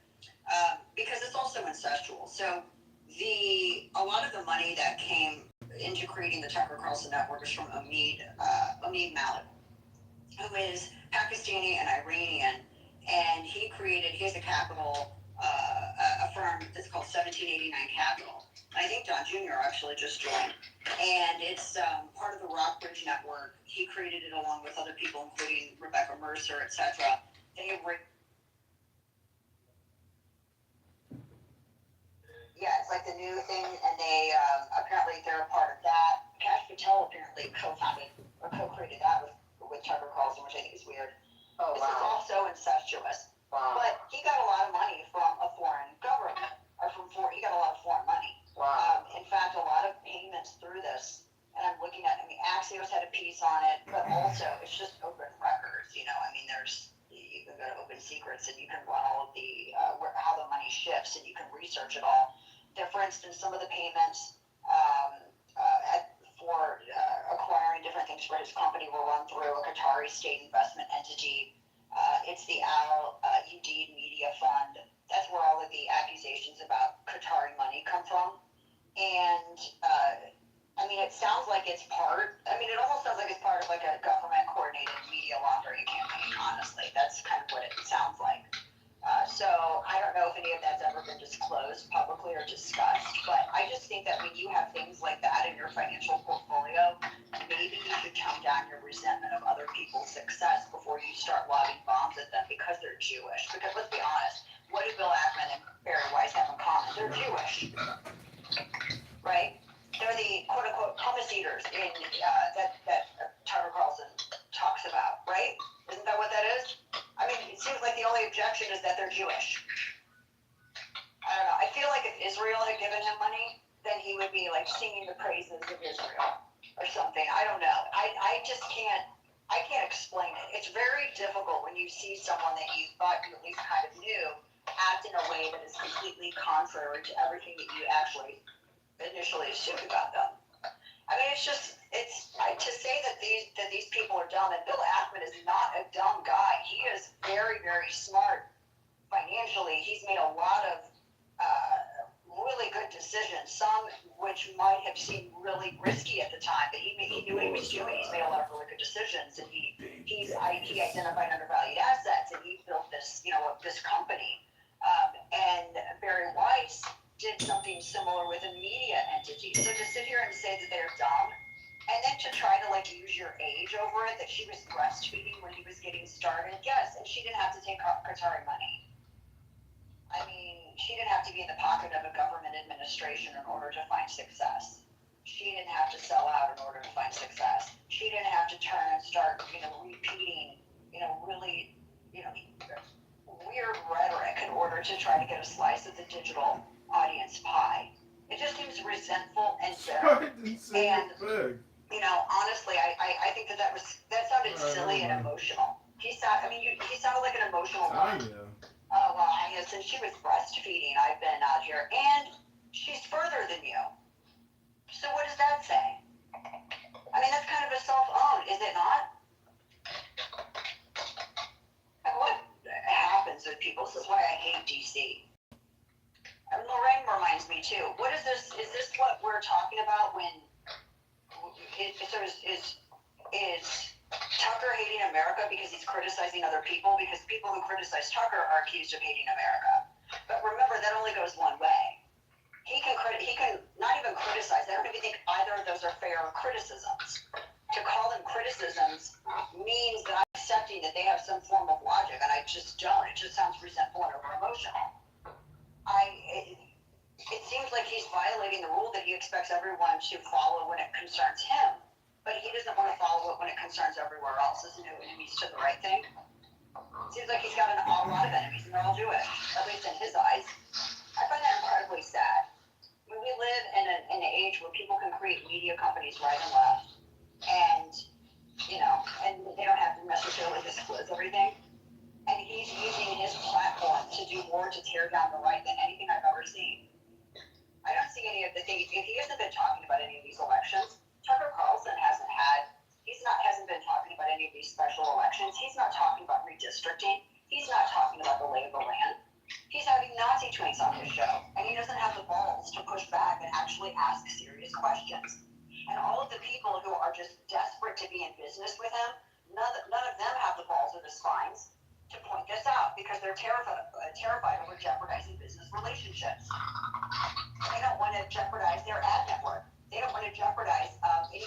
Because it's also incestual. So a lot of the money that came into creating the Tucker Carlson network is from Omid Malik, who is Pakistani and Iranian, and he has a capital, a firm that's called 1789 Capital. I think Don Jr. actually just joined, and it's part of the Rockbridge network. He created it along with other people, including Rebecca Mercer, etc. Yeah, it's like the new thing, and they apparently they're a part of that. Cash Patel apparently co-founded or co-created that with Tucker Carlson, which I think is weird. Oh, this is also incestuous. Wow. But he got a lot of money from a foreign government, he got a lot of foreign money. Wow. In fact, a lot of payments through this, and I'm looking at, Axios had a piece on it, but also it's just open records, you can go to Open Secrets and you can run all of the, how the money shifts, and you can research it all. For instance, some of the payments for acquiring different things for his company were run through a Qatari state investment entity. It's the Al Udeid Media Fund. That's where all of the accusations about Qatari money come from. And it sounds like it's it almost sounds like it's part of like a government coordinated media laundering campaign, honestly. That's kind of what it sounds like. So I don't know if any of that's ever been disclosed publicly or discussed, but I just think that when you have things like that in your financial portfolio, maybe you should tone down your resentment of other people's success before you start lobbing bombs at them because they're Jewish. Because let's be honest, what do Bill Ackman and Barry Weiss have in common? They're Jewish, right? They're the quote-unquote hummus eaters that Tucker Carlson talks about, right? Isn't that what that is? It seems like the only objection is that they're Jewish. I don't know. I feel like if Israel had given him money, then he would be like singing the praises of Israel or something. I don't know. I can't explain it. It's very difficult when you see someone that you thought you at least kind of knew act in a way that is completely contrary to everything that you actually initially assumed about them. To say that these people are dumb, and Bill Ackman is not a dumb guy. He is very, very smart financially. He's made a lot of really good decisions, some which might have seemed really risky at the time, but he knew what he was doing. He's made a lot of really good decisions, and he identified undervalued assets, and he built this company. And Barry Weiss did something similar with a media entity. So to sit here and say that they're dumb, and then to try to use your age over it, that she was breastfeeding when he was getting started, yes, and she didn't have to take Qatari money. She didn't have to be in the pocket of a government administration in order to find success. She didn't have to sell out in order to find success. She didn't have to turn and start, repeating, really, weird rhetoric in order to try to get a slice of the digital audience pie. It just seems resentful and bitter. And honestly, I think that sounded silly and emotional. He sounded like an emotional one. Oh well, since she was breastfeeding, I've been out here, and she's further than you. So what does that say? That's kind of a self-own, is it not? And what happens with people? This is why I hate DC. And Lorraine reminds me too. What is this? Is this what we're talking about when is Tucker hating America because he's criticizing other people? Because people who criticize Tucker are accused of hating America. But remember, that only goes one way. He can not even criticize. I don't even think either of those are fair criticisms. To call them criticisms means that I'm accepting that they have some form of logic, and I just don't. It just sounds resentful and over emotional. It seems like he's violating the rule that he expects everyone to follow when it concerns him, but he doesn't want to follow it when it concerns everywhere else. Isn't it enemies to the right thing? Seems like he's got a lot of enemies, and they're all Jewish, at least in his eyes. I find that incredibly sad. We live in an age where people can create media companies right and left, and they don't have to necessarily disclose everything. And he's using his platform to do more to tear down the right than anything I've ever seen. I don't see any of the things. If he hasn't been talking about any of these elections, Tucker Carlson hasn't been talking about any of these special elections. He's not talking about redistricting. He's not talking about the lay of the land. He's having Nazi tweets on his show, and he doesn't have the balls to push back and actually ask serious questions. And all of the people who are just desperate to be in business with him, none of them have the balls or the spines to point this out because they're terrified over jeopardizing business relationships. They don't want to jeopardize their ad network. They don't want to jeopardize any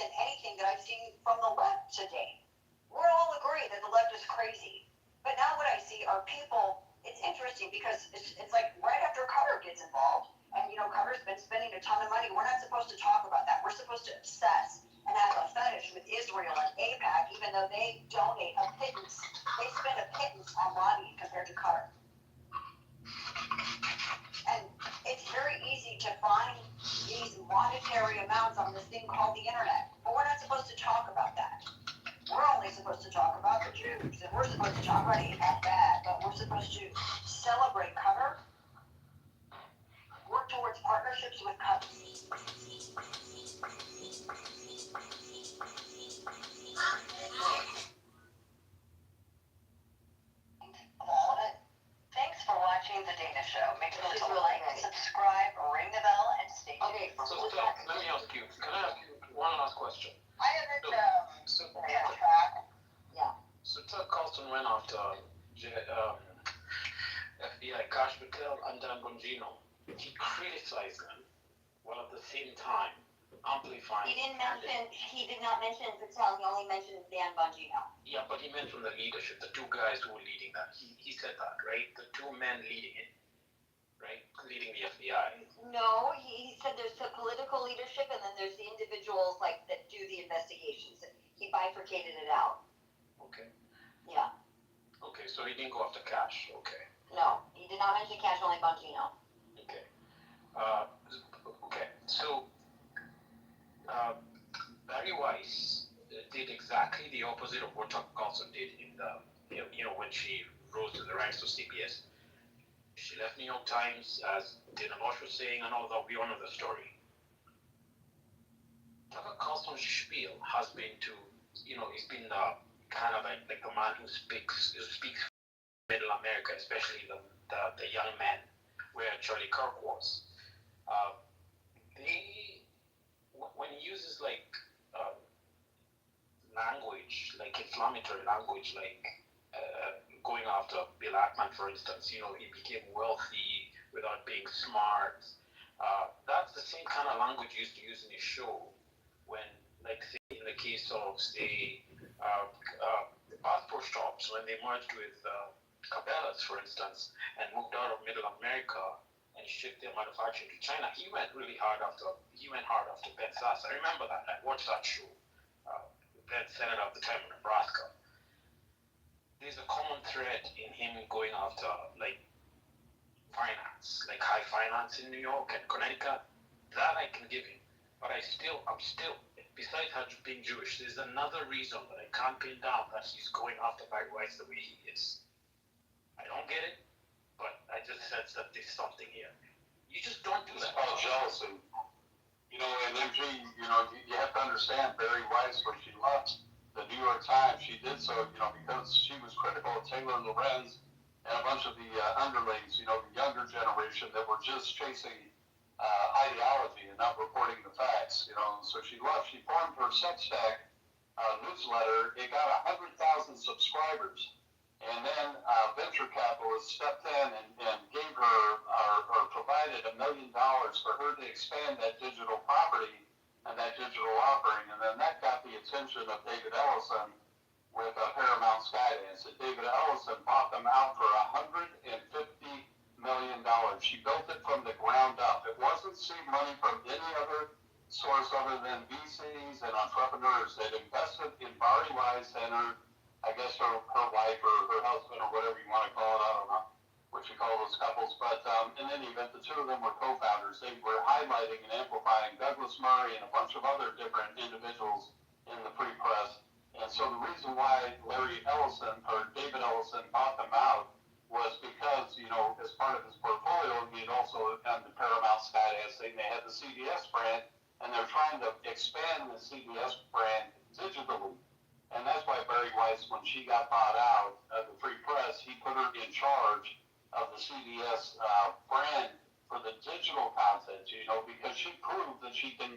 than anything that I've seen from the left today. We're all agree that the left is crazy. But now what I see are people, it's interesting because it's like right after Qatar gets involved, and Qatar's been spending a ton of money. We're not supposed to talk about that. We're supposed to obsess and have a fetish with Israel and AIPAC, even though they donate a pittance. They spend a pittance on lobbying compared to Qatar. And it's very easy to find these monetary amounts on this thing called the internet. But we're not supposed to talk about that. We're only supposed to talk about the Jews. And we're supposed to talk about AIPAC bad, but we're supposed to celebrate Qatar, work towards partnerships with Qatar. All of it. Thanks for watching The Dana Show. Make sure to like, subscribe, ring the bell, and stay tuned. Okay, so let me ask you, can I ask you one last question? I haven't, So, yeah. so Tucker Carlson went after FBI Cash Patel and Dan Bongino. He criticized them while at the same time amplifying. He did not mention Patel, he only mentioned Dan Bongino. Yeah, but he mentioned the leadership, the two guys who were leading that. He said that, right? The two men leading it, right? Leading the FBI. No, he said there's the political leadership and then there's the individuals that do the investigations. He bifurcated it out. Okay. Yeah. Okay, so he didn't go after Cash. Okay. No, he did not mention Cash, only Bongino. Okay. Okay. So Barry Weiss did exactly the opposite of what Tucker Carlson did in the when she rose to the ranks of CBS. She left New York Times, as Dana Bosch was saying, and all that. We all know the story. Tucker Carlson's spiel has been to, he's been kind of like the man who speaks Middle America, especially the young men, where Charlie Kirk was. When he uses language, like inflammatory language, like going after Bill Ackman, for instance, he became wealthy without being smart. That's the same kind of language he used to use in his show when, like, say, in the case of, say, passport shops, when they merged with Cabela's, for instance, and moved out of Middle America and shipped their manufacturing to China, he went hard after Ben Sasse. I remember that. I watched that show. Ben Senator at the time in Nebraska. There's a common thread in him going after finance, like high finance in New York and Connecticut. That I can give him. But I'm still, besides being Jewish, there's another reason that I can't pin down that he's going after Barry Weiss the way he is. I don't get it, but I just sense that there's something here. You just don't do that. It's called jealousy. And MG, you have to understand Barry Weiss, when she left the New York Times, she did so, because she was critical of Taylor Lorenz and a bunch of the underlings, the younger generation that were just chasing ideology and not reporting the facts, So she left. She formed her Substack newsletter. It got 100,000 subscribers. And then venture capitalists stepped in and gave her or provided $1 million for her to expand that digital property and that digital offering. And then that got the attention of David Ellison with Paramount Skydance. And David Ellison bought them out for $150 million. She built it from the ground up. It wasn't seed money from any other source other than VCs and entrepreneurs that invested in Barry Weiss and I guess her wife or her husband or whatever you want to call it. I don't know what you call those couples. But in any event, the two of them were co-founders. They were highlighting and amplifying Douglas Murray and a bunch of other different individuals in the free press. And so the reason why Larry Ellison or David Ellison bought them out was because, as part of his portfolio, he had also done the Paramount Skydance thing. They had the CBS brand, and they're trying to expand the CBS brand digitally. And that's why Barry Weiss, when she got bought out of the free press, he put her in charge of the CBS brand for the digital content, because she proved that she can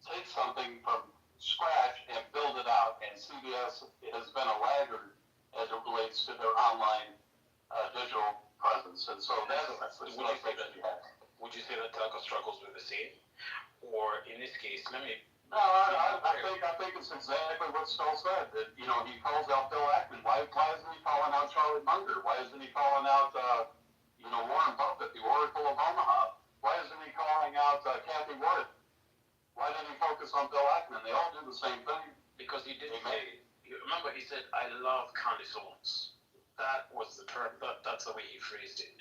take something from scratch and build it out. And CBS has been a laggard as it relates to their online digital presence. And so that's the stuff that you have. Would you say that Tucker struggles with the same? Or in this case, let me No, I think it's exactly what Stoll said. That he calls out Bill Ackman. Why isn't he calling out Charlie Munger? Why isn't he calling out Warren Buffett, the Oracle of Omaha? Why isn't he calling out Kathy Wood? Why didn't he focus on Bill Ackman? They all do the same thing. Because he did say, remember he said, I love Candace Owens. That was the term, that's the way he phrased it.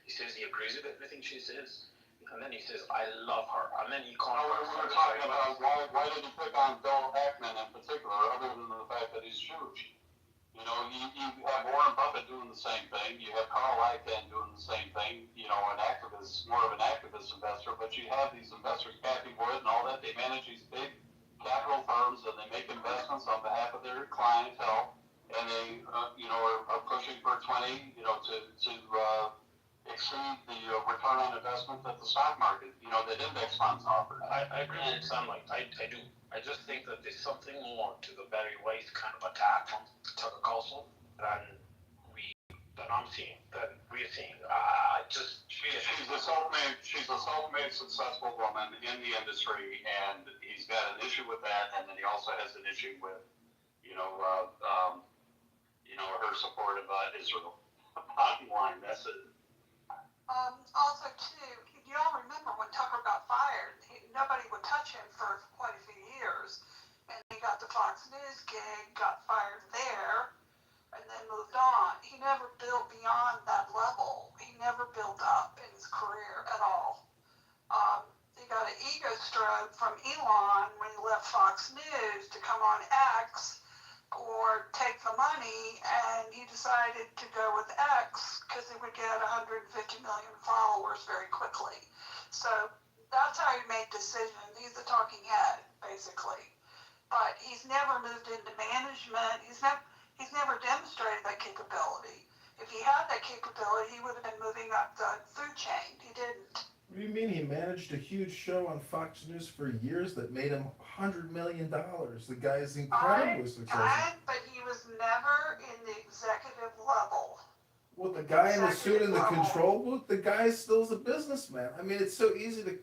He says he agrees with everything she says, and then he says, I love her. And then he We were talking about why did he pick on Bill Ackman in particular, other than the fact that he's Jewish? You have Warren Buffett doing the same thing. You have Carl Icahn doing the same thing. An activist, more of an activist investor. But you have these investors, Kathy Wood and all that. They manage these big capital firms and they make investments on behalf of their clientele. And they, are pushing for 20, to exceed the return on investment that the stock market, that index funds offer. I agree with Sam. I do. I just think that there's something more to the Barry Weiss kind of attack from Tucker Carlson than I'm seeing, that we're seeing. She's a self-made successful woman in the industry, and he's got an issue with that, and then he also has an issue with, her support of Israel. Bottom line, that's it. Also, too, you all remember when Tucker got fired, nobody would touch him for quite a few years. And he got the Fox News gig, got fired there, and then moved on. He never built beyond that level. He never built up in his career at all. He got an ego stroke from Elon when he left Fox News to come on X or take the money, and he decided to go with X because he would get 150 million followers very quickly. So that's how he made decisions. He's a talking head, basically. But he's never moved into management. He's never demonstrated that capability. If he had that capability, he would have been moving up the food chain. He didn't. What do you mean he managed a huge show on Fox News for years that made him $100 million? The guy is incredibly successful. But he was never in the executive level. Well, the guy in the suit in the control booth, the guy still is a businessman. I mean, it's so easy to,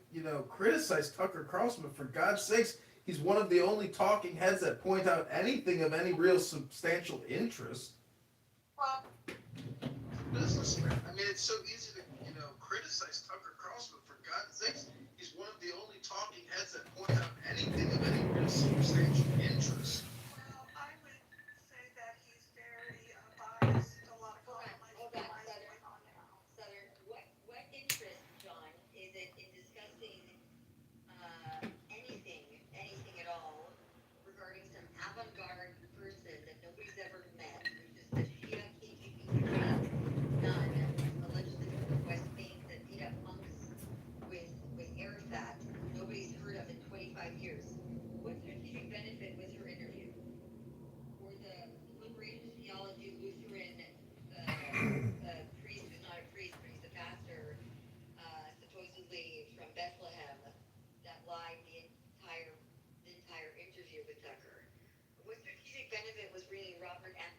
criticize Tucker Carlson, but for God's sakes, he's one of the only talking heads that point out anything of any real substantial interest. Well, businessman. I mean, it's so easy to, criticize Tucker Carlson, but for God's sakes, he's one of the only talking heads that point out anything of any real substantial interest. Well, I would say that he's very biased. A lot of Hold on, Southern. What interest, John, is it in discussing anything at all regarding some avant-garde person that nobody's ever met, who's just a Shia KGB nun, allegedly from the West Bank, that beat up monks with Arafat, who nobody's heard of in 25 years? What strategic benefit was her interview? Or the liberation theology Lutheran priest, who's not a priest, but he's a pastor, supposedly from Bethlehem, that lied the entire interview with Tucker? What strategic benefit was bringing Robert and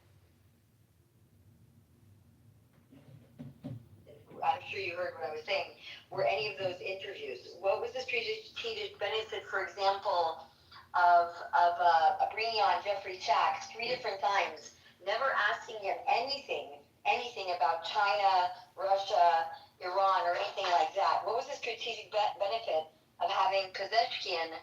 I'm sure you heard what I was saying. Were any of those interviews? What was the strategic benefit, for example, of bringing on Jeffrey Sachs 3 different times, never asking him anything about China, Russia, Iran, or anything like that? What was the strategic benefit of having Kazachkian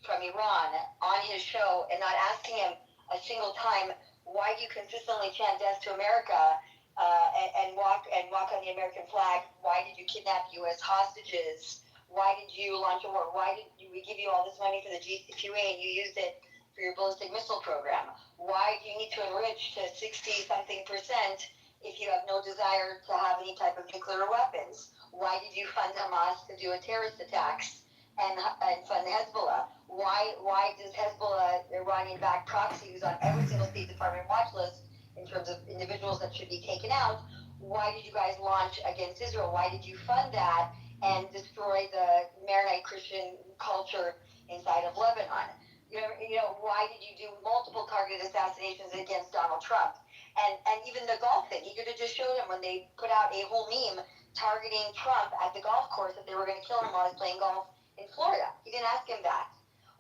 from Iran on his show and not asking him a single time, why do you consistently chant death to America and walk on the American flag? Why did you kidnap U.S. hostages? Why did you launch a war? Why did we give you all this money for the JCPOA and you used it for your ballistic missile program? Why do you need to enrich to 60-something% if you have no desire to have any type of nuclear weapons? Why did you fund Hamas to do a terrorist attacks and fund Hezbollah? Why does Hezbollah, Iranian-backed proxy, who's on every single State Department watch list in terms of individuals that should be taken out, why did you guys launch against Israel? Why did you fund that and destroy the Maronite Christian culture inside of Lebanon? Why did you do multiple targeted assassinations against Donald Trump? And even the golf thing, he could have just showed him when they put out a whole meme targeting Trump at the golf course that they were going to kill him while he's playing golf in Florida. He didn't ask him that.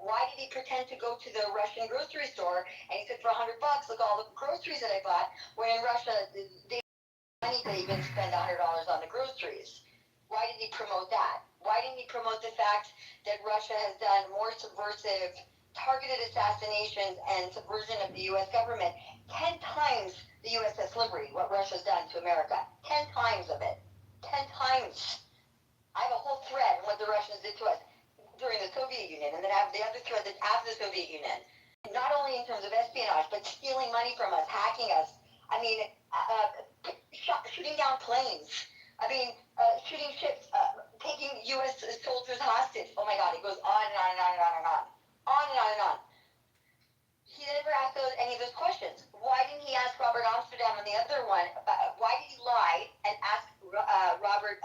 Why did he pretend to go to the Russian grocery store and he said, for $100, look all the groceries that I bought, where in Russia, they money to even spend $100 on the groceries. Why did he promote that? Why didn't he promote the fact that Russia has done more subversive, targeted assassinations and subversion of the U.S. government 10 times the USS Liberty, what Russia's done to America? 10 times of it. 10 times. I have a whole thread on what the Russians did to us during the Soviet Union, and then I have the other thread that's after the Soviet Union. Not only in terms of espionage, but stealing money from us, hacking us. I mean, shooting down planes. I mean, shooting ships, taking U.S. soldiers hostage. Oh my God, it goes on and on and on and on and on. On and on and on. He never asked any of those questions. Why didn't he ask Robert Amsterdam on the other one? Why did he lie and ask Robert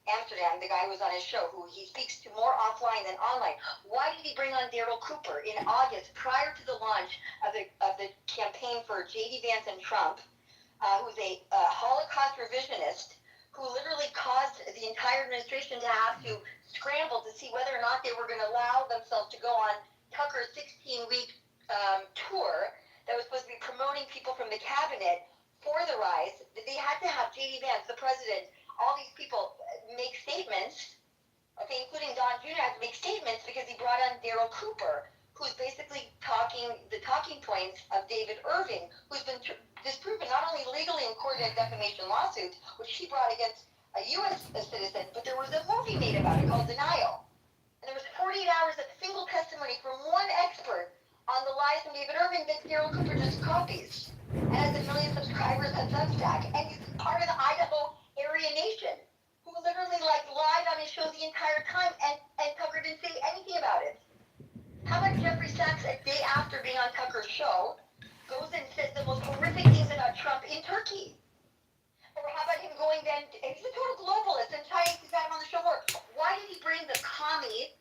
Amsterdam, the guy who was on his show, who he speaks to more offline than online? Why did he bring on Daryl Cooper in August, prior to the launch of the campaign for J.D. Vance and Trump, who's a Holocaust revisionist, who literally caused the entire administration to have to scramble to see whether or not they were going to allow themselves to go on Tucker's 16-week tour that was supposed to be promoting people from the cabinet for the rise. They had to have J.D. Vance, the president, all these people make statements, okay, including Don Jr. had to make statements because he brought on Daryl Cooper, who's basically the talking points of David Irving, who's been disproven not only legally in court in a defamation lawsuit, which he brought against a U.S. citizen, but there was a movie made about it called Denial. And there was 48 hours of single testimony from one expert on the lies from David Irving that Daryl Cooper just copies. And has 1 million subscribers on Substack. And he's part of the Idaho Area Nation, who literally lied on his show the entire time, and Tucker didn't say anything about it. How about Jeffrey Sachs, a day after being on Tucker's show, goes and says the most horrific things about Trump in Turkey? Or how about him going then, he's a total globalist, and trying to have him on the show more. Why did he bring the commie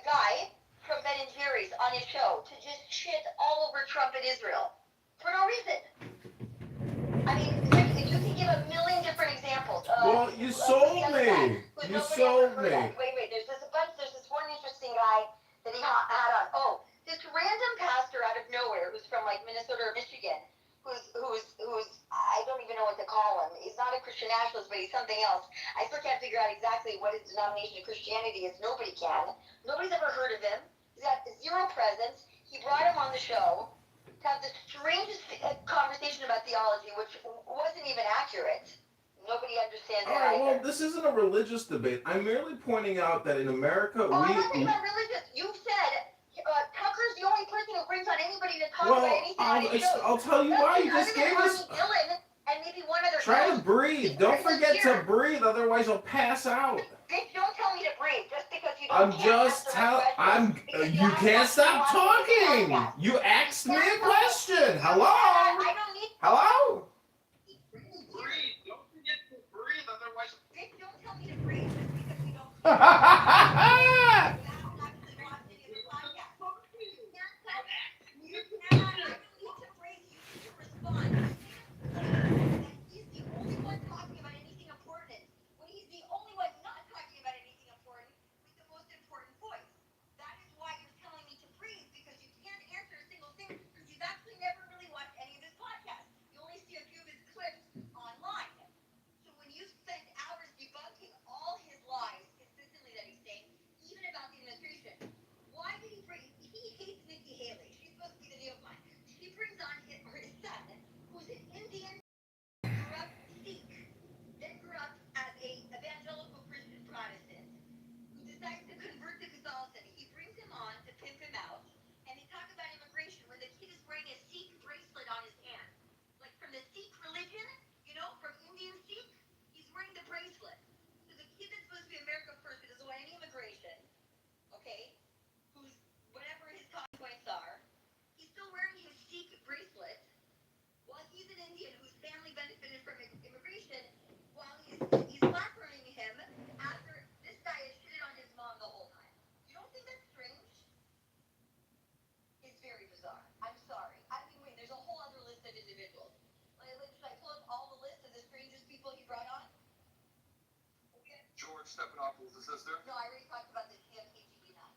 guy from Ben and Jerry's on his show to just shit all over Trump and Israel? For no reason. I mean, you can give 1 million different examples. Well, you sold me. You sold me. Wait, there's this one interesting guy that he had on. Oh, this random pastor out of nowhere who's from Minnesota or Michigan, who's I don't even know what to call him. He's not a Christian nationalist, but he's something else. I still can't figure out exactly what his denomination of Christianity is. Nobody can. Nobody's ever heard of him. He's got zero presence. He brought him on the show to have the strangest conversation about theology, which wasn't even accurate. Nobody understands that either. Well, this isn't a religious debate. I'm merely pointing out that in America, I'm not saying about religious. You said Tucker's the only person who brings on anybody to talk about anything on his show. I'll tell you why. You just gave us... Dylan and maybe one other Try to breathe. Don't forget to breathe, otherwise you'll pass out. Bitch, don't tell me to breathe just because you don't You can't stop talking. You asked me a question. Hello? I don't need... Hello? Breathe. Don't forget to breathe, otherwise... Bitch, don't tell me to breathe just because you don't... He's the only one talking about anything important when he's the only one not talking about anything important with the most important voice. That is why you're telling me to breathe, because you can't answer a single thing, because you've actually never really watched any of his podcasts. You only see a few of his clips online. So when you spend hours debunking all his lies consistently that he's saying, even about the administration, why did he bring... He hates Nikki Haley. She's supposed to be the neocon. He brings on his son, who's an Indian grew up Sikh, then grew up as a evangelical Christian Protestant, who decides to convert to Catholicism. He brings him on to pimp him out, and they talk about immigration when the kid is wearing a Sikh bracelet on his hand. Like from the Sikh religion, from Indian Sikh, he's wearing the bracelet. So the kid that's supposed to be America first, who doesn't want any immigration, okay, who's whatever his talking points are, he's still wearing his Sikh bracelet, while he's an Indian whose family benefited from immigration, while he's flat-burning him after this guy has shitted on his mom the whole time. You don't think that's strange? It's very bizarre. I'm sorry. Wait, there's a whole other list of individuals. Should I pull up all the list of the strangest people he brought on? George Stephanopoulos' sister? No, I already talked about the KGB nut.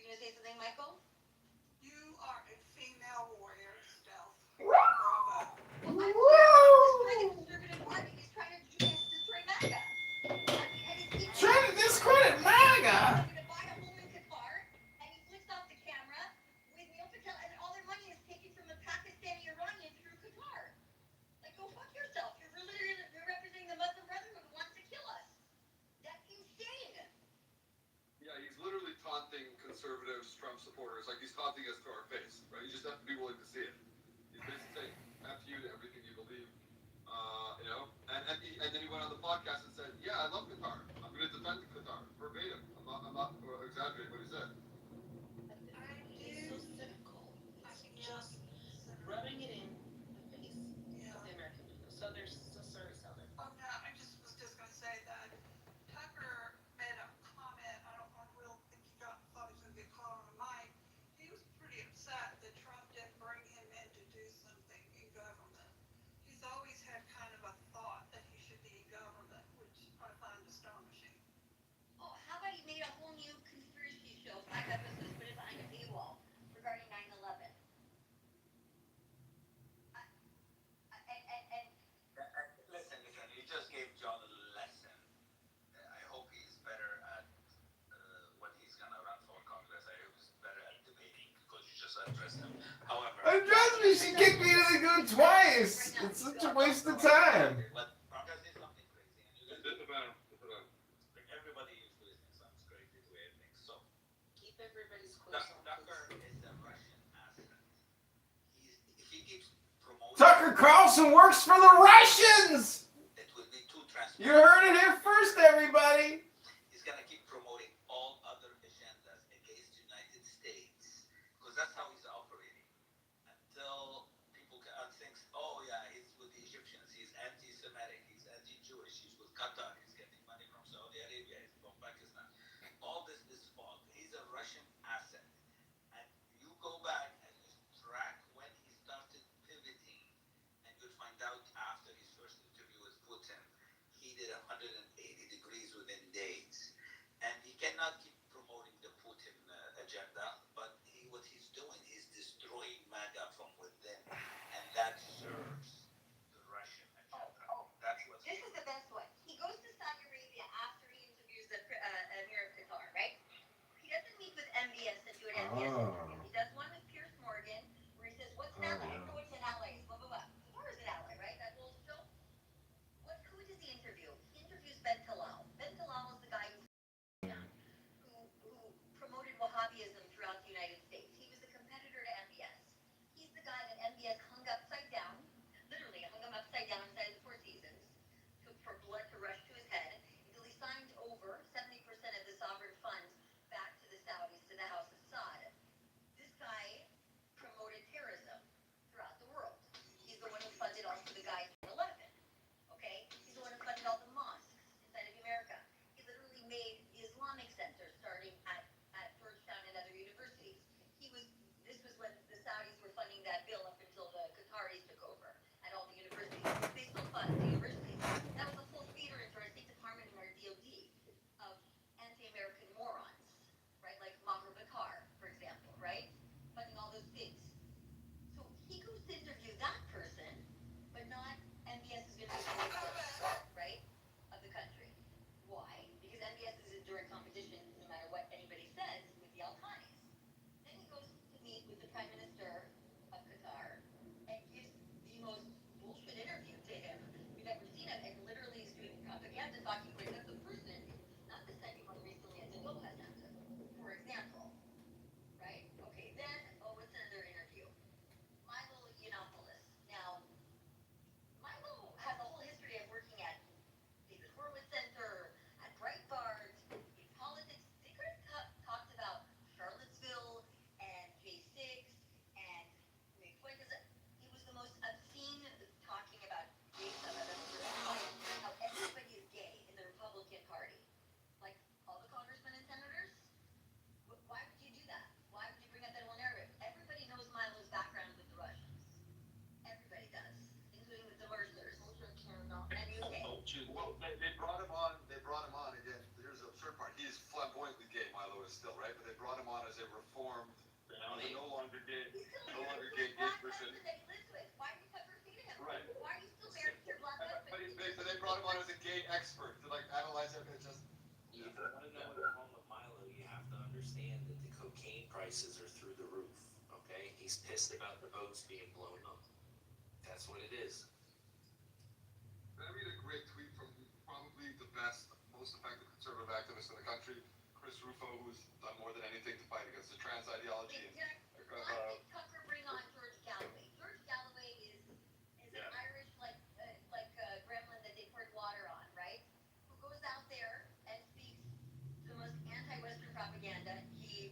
you gonna say something, Michael? You are a female warrior, Stealth. Bravo. Well, I'm trying to destroy the conservative party. He's trying to destroy MAGA. I mean, and he keeps Trying to discredit MAGA. going to buy a home in Qatar, and he flicks off the camera with Neil Patel, and all their money is taken from the Pakistani Iranian through Qatar. Like, go fuck yourself. You're representing the Muslim Brotherhood who wants to kill us. That's insane. Yeah, he's literally taunting conservatives, Trump supporters, like he's taunting us to our face, right? You just have to be willing to see it. He's basically saying, F you to everything you believe, you know? And then he went on the podcast and said, yeah, I love Qatar. I'm going to defend Qatar, verbatim. I'm not exaggerating what he said. He's so cynical. He's just rubbing it in the face of the American people. Sorry, Southern. Oh, no, I was just going to say that Tucker made a comment. I really think he thought he was going to get caught on the mic. He was pretty upset that Trump didn't bring him in to do something in government. He's always had kind of a thought that he should be in government, which I find astonishing. Oh, how about he made a whole new conspiracy show, 5 episodes, put it behind a paywall regarding 9/11? Listen, you just gave John a lesson. I hope he's better at when he's gonna run for Congress. I hope he's better at debating because you just addressed him. However, Trust me, she kicked me to the goo twice. It's such a waste of time. but Broncos did something crazy, and you guys like everybody is doing sounds crazy the way it thinks. So Keep everybody's close on Tucker is a Russian asset. If he keeps promoting, Tucker Carlson works for the Russians. it will be too transparent. You heard it here first, everybody. He's gonna keep promoting all other agendas against the United States because that's how he's operating. Until people think, oh yeah, he's with the Egyptians, he's anti-Semitic, he's anti-Jewish, he's with Qatar, he's getting money from Saudi Arabia, he's from Pakistan. All this is false. He's a Russian asset. And you go back and you track when he started pivoting, and you'll find out after his first interview with Putin, he did 180 degrees within days. prices are through the roof. Okay, he's pissed about the boats being blown up. That's what it is. I read a great tweet from probably the best, most effective conservative activist in the country, Chris Rufo, who's done more than anything to fight against the trans ideology. Why did Tucker bring on George Galloway? George Galloway is an Irish gremlin that they poured water on, right? Who goes out there and speaks the most anti-Western propaganda. He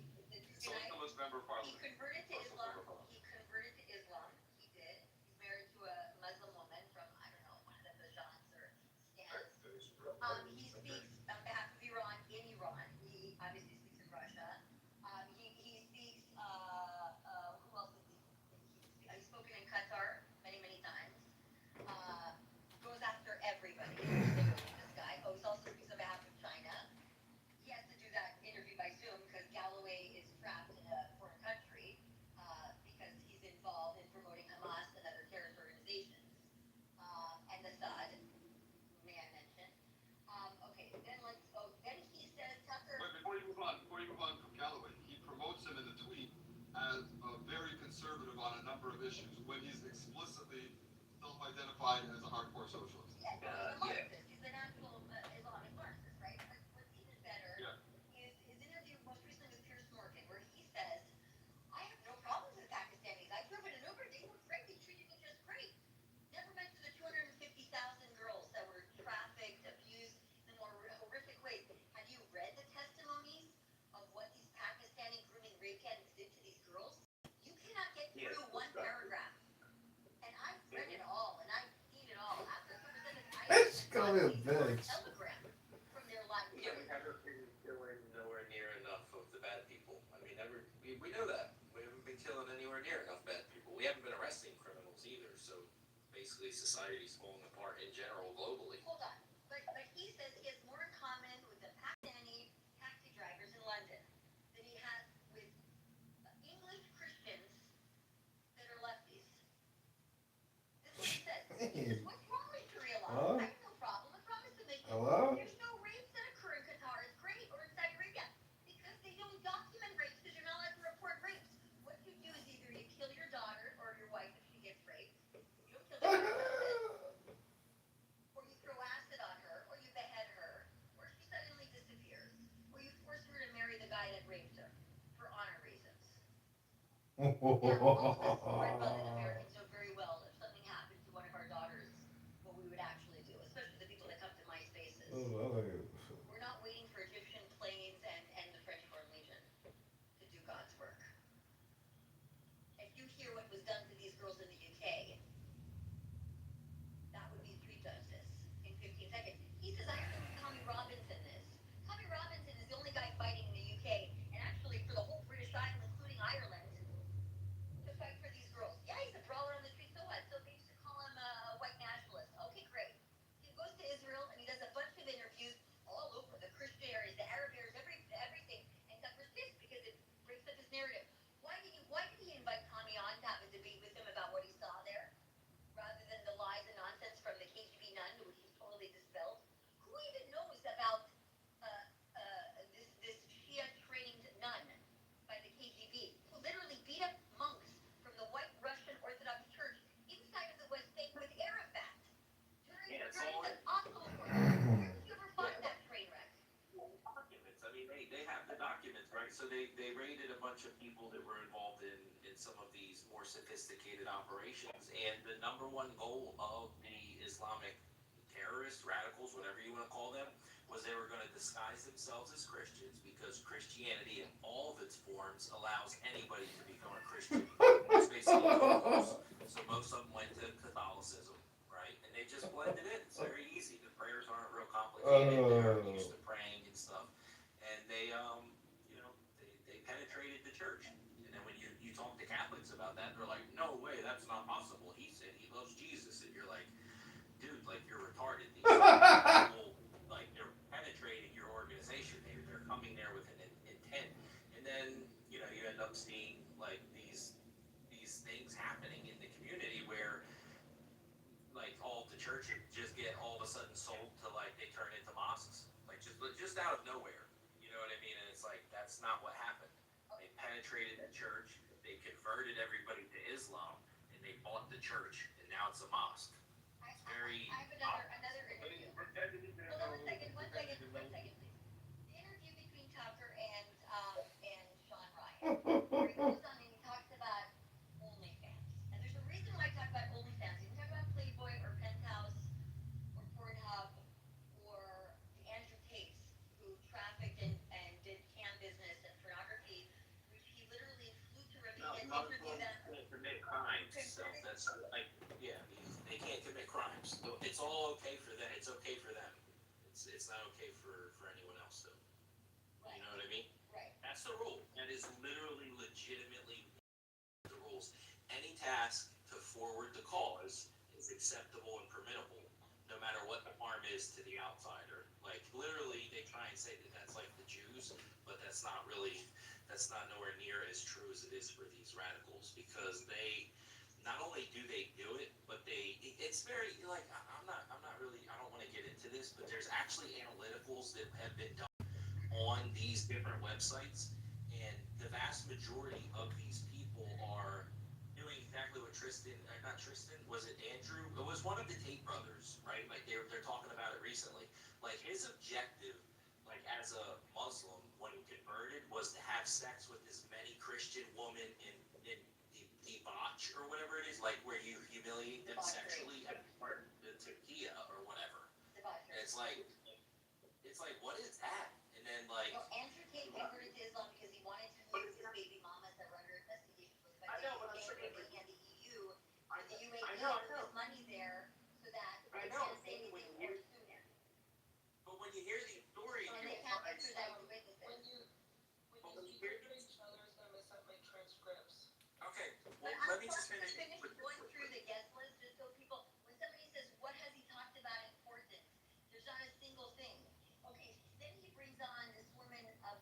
converted to Islam. He converted to Islam. He did. He's married to a Muslim woman from, I don't know, one of the Bajans or Stans. He speaks on behalf of Iran in Iran. He obviously speaks in Russia. He speaks, who else is he's spoken in Qatar many, many times. Goes after everybody, this guy. Oh, he also speaks on behalf of China. He has to do that interview by Zoom because Galloway is trapped in a foreign country because he's involved in promoting Hamas and other terrorist organizations. And Assad, may I mention. Okay, then he says, Tucker. Wait, before you move on from Galloway, he promotes him in the tweet as very conservative on a number of issues when he's explicitly self-identified as a hardcore socialist. Yeah, he's a Marxist. He's an actual Islamic Marxist, right? What's even better is his interview most recently with Piers Morgan, where he says, I have no problems with Pakistanis. I drove in an Uber. They were great. They treated me just great. Never mentioned the 250,000 girls that were trafficked, abused in more horrific ways. Have you read the testimonies of what these Pakistani grooming rape gangs did to these girls? You cannot get through one paragraph. And I've read it all, and I've seen it all. After it was It's gonna be a bitch. telegram from their life. Yeah, we haven't been killing nowhere near enough of the bad people. I mean, we know that. We haven't been killing anywhere near enough bad people. We haven't been arresting criminals either. So basically, society's falling apart in general globally. Hold on. But he says he has more in common with the Pakistani taxi drivers in London than he has with English Christians that are lefties. This is what he says. He says, what's wrong with Sharia law? I have no problem. I promise to make it. Hello? There's no rapes that occur in Qatar. It's great. Or in Saudi Arabia. Because they don't document rapes because you're not allowed to report rapes. What you do is either you kill your daughter or your wife if she gets raped. You don't kill your husband. Or you throw acid on her, or you behead her, or she suddenly disappears, or you force her to marry the guy that raped her for honor reasons. Now, all of us red-blooded Americans know very well if something happened to one of our daughters, what we would actually do, especially the people that come to my spaces. We're not waiting for Egyptian planes and the French Foreign Legion to do God's work. If you hear what was done to these girls in the UK, that would be street justice in 15 seconds. He says, I don't know who Tommy Robinson is. Tommy Robinson is the only guy fighting in the UK, and actually for the whole British Isles, including Ireland, to fight for these girls. Yeah, he's a brawler on the street, so what? So they used to call him a white nationalist. Okay, great. He goes to Israel, and he does a bunch of interviews all over the Christian areas, the Arab areas, everything, and Tucker's pissed because it breaks up his narrative. Why did he invite Tommy on to have a debate with him about what he saw there? Rather than the lies and nonsense from the KGB nun, which he's totally dispelled. Who even knows about this Shia trained nun by the KGB, who literally beat up monks from the white Russian Orthodox Church inside of the West Bank with Arafat during the Oslo Accords? Where did you ever find that train wreck? Documents. I mean, they have the documents, right? So they raided a bunch of people that were involved in some of these more sophisticated operations, and the number one goal of the Islamic terrorists, radicals, whatever you want to call them, was they were going to disguise themselves as Christians because Christianity in all of its forms allows anybody to become a Christian. It's basically rules. So most of them went to Catholicism, right? And they just blended in. It's very easy. The prayers aren't real complicated. They're used to praying and stuff. And they penetrated the church. And then when you talk to Catholics about that, they're like, no way, that's not possible. He said he loves Jesus. And you're like, dude, like, you're retarded. These people, like, they're penetrating your organization. They're coming there with an intent. And then, you end up seeing, like, these things happening in the community where, like, all the churches just get all of a sudden sold to, like, they turn into mosques. Like, just out of nowhere. You know what I mean? And it's like, that's not what happened. They penetrated infiltrated the church, they converted everybody to Islam, and they bought the church, and now it's a mosque. It's very. I have another interview. Hold on one second, please. The interview between Tucker and Sean Ryan, where he goes on and he talks about OnlyFans. And there's a reason why I talk about OnlyFans. You can talk about Playboy or Penthouse or Pornhub or Andrew Tate, who trafficked and did cam business and pornography, which he literally flew to Romania and interviewed them. Commit crimes, so that's like, yeah, they can't commit crimes. It's all okay for them. It's okay for them. It's not okay for anyone else, though. Right. You know what I mean? Right. That's the rule. That is literally, legitimately the rules. Any task to forward the cause is acceptable and permittable, no matter what the harm is to the outsider. Like, literally, they try and say that that's like the Jews, but that's not nowhere near as true as it is for these radicals, because they, not only do they do it, but it's very, like, I'm not really, I don't want to get into this, but there's actually analyticals that have been done on these different websites, and the vast majority of these people are doing exactly what was it Andrew? It was one of the Tate brothers, right? Like, they're talking about it recently. Like, his objective, like, as a Muslim, when he converted, was to have sex with as many Christian women in debauch, or whatever it is, like, where you humiliate them sexually at the tequila or whatever. And it's like, what is that? And then, like, No, Andrew Tate converted to Islam because he wanted to move his baby mamas that were under investigation for the and the EU, and the UAE put his money there so that they can't say anything or sue him. But when you hear these stories, And they can't answer that with witnesses. When you hear each other, it's gonna mess up my transcripts. Okay, But well, I'm let me just trying to finish. finish going through the guest list just so people, when somebody says, what has he talked about important? There's not a single thing. Okay, then he brings on this woman of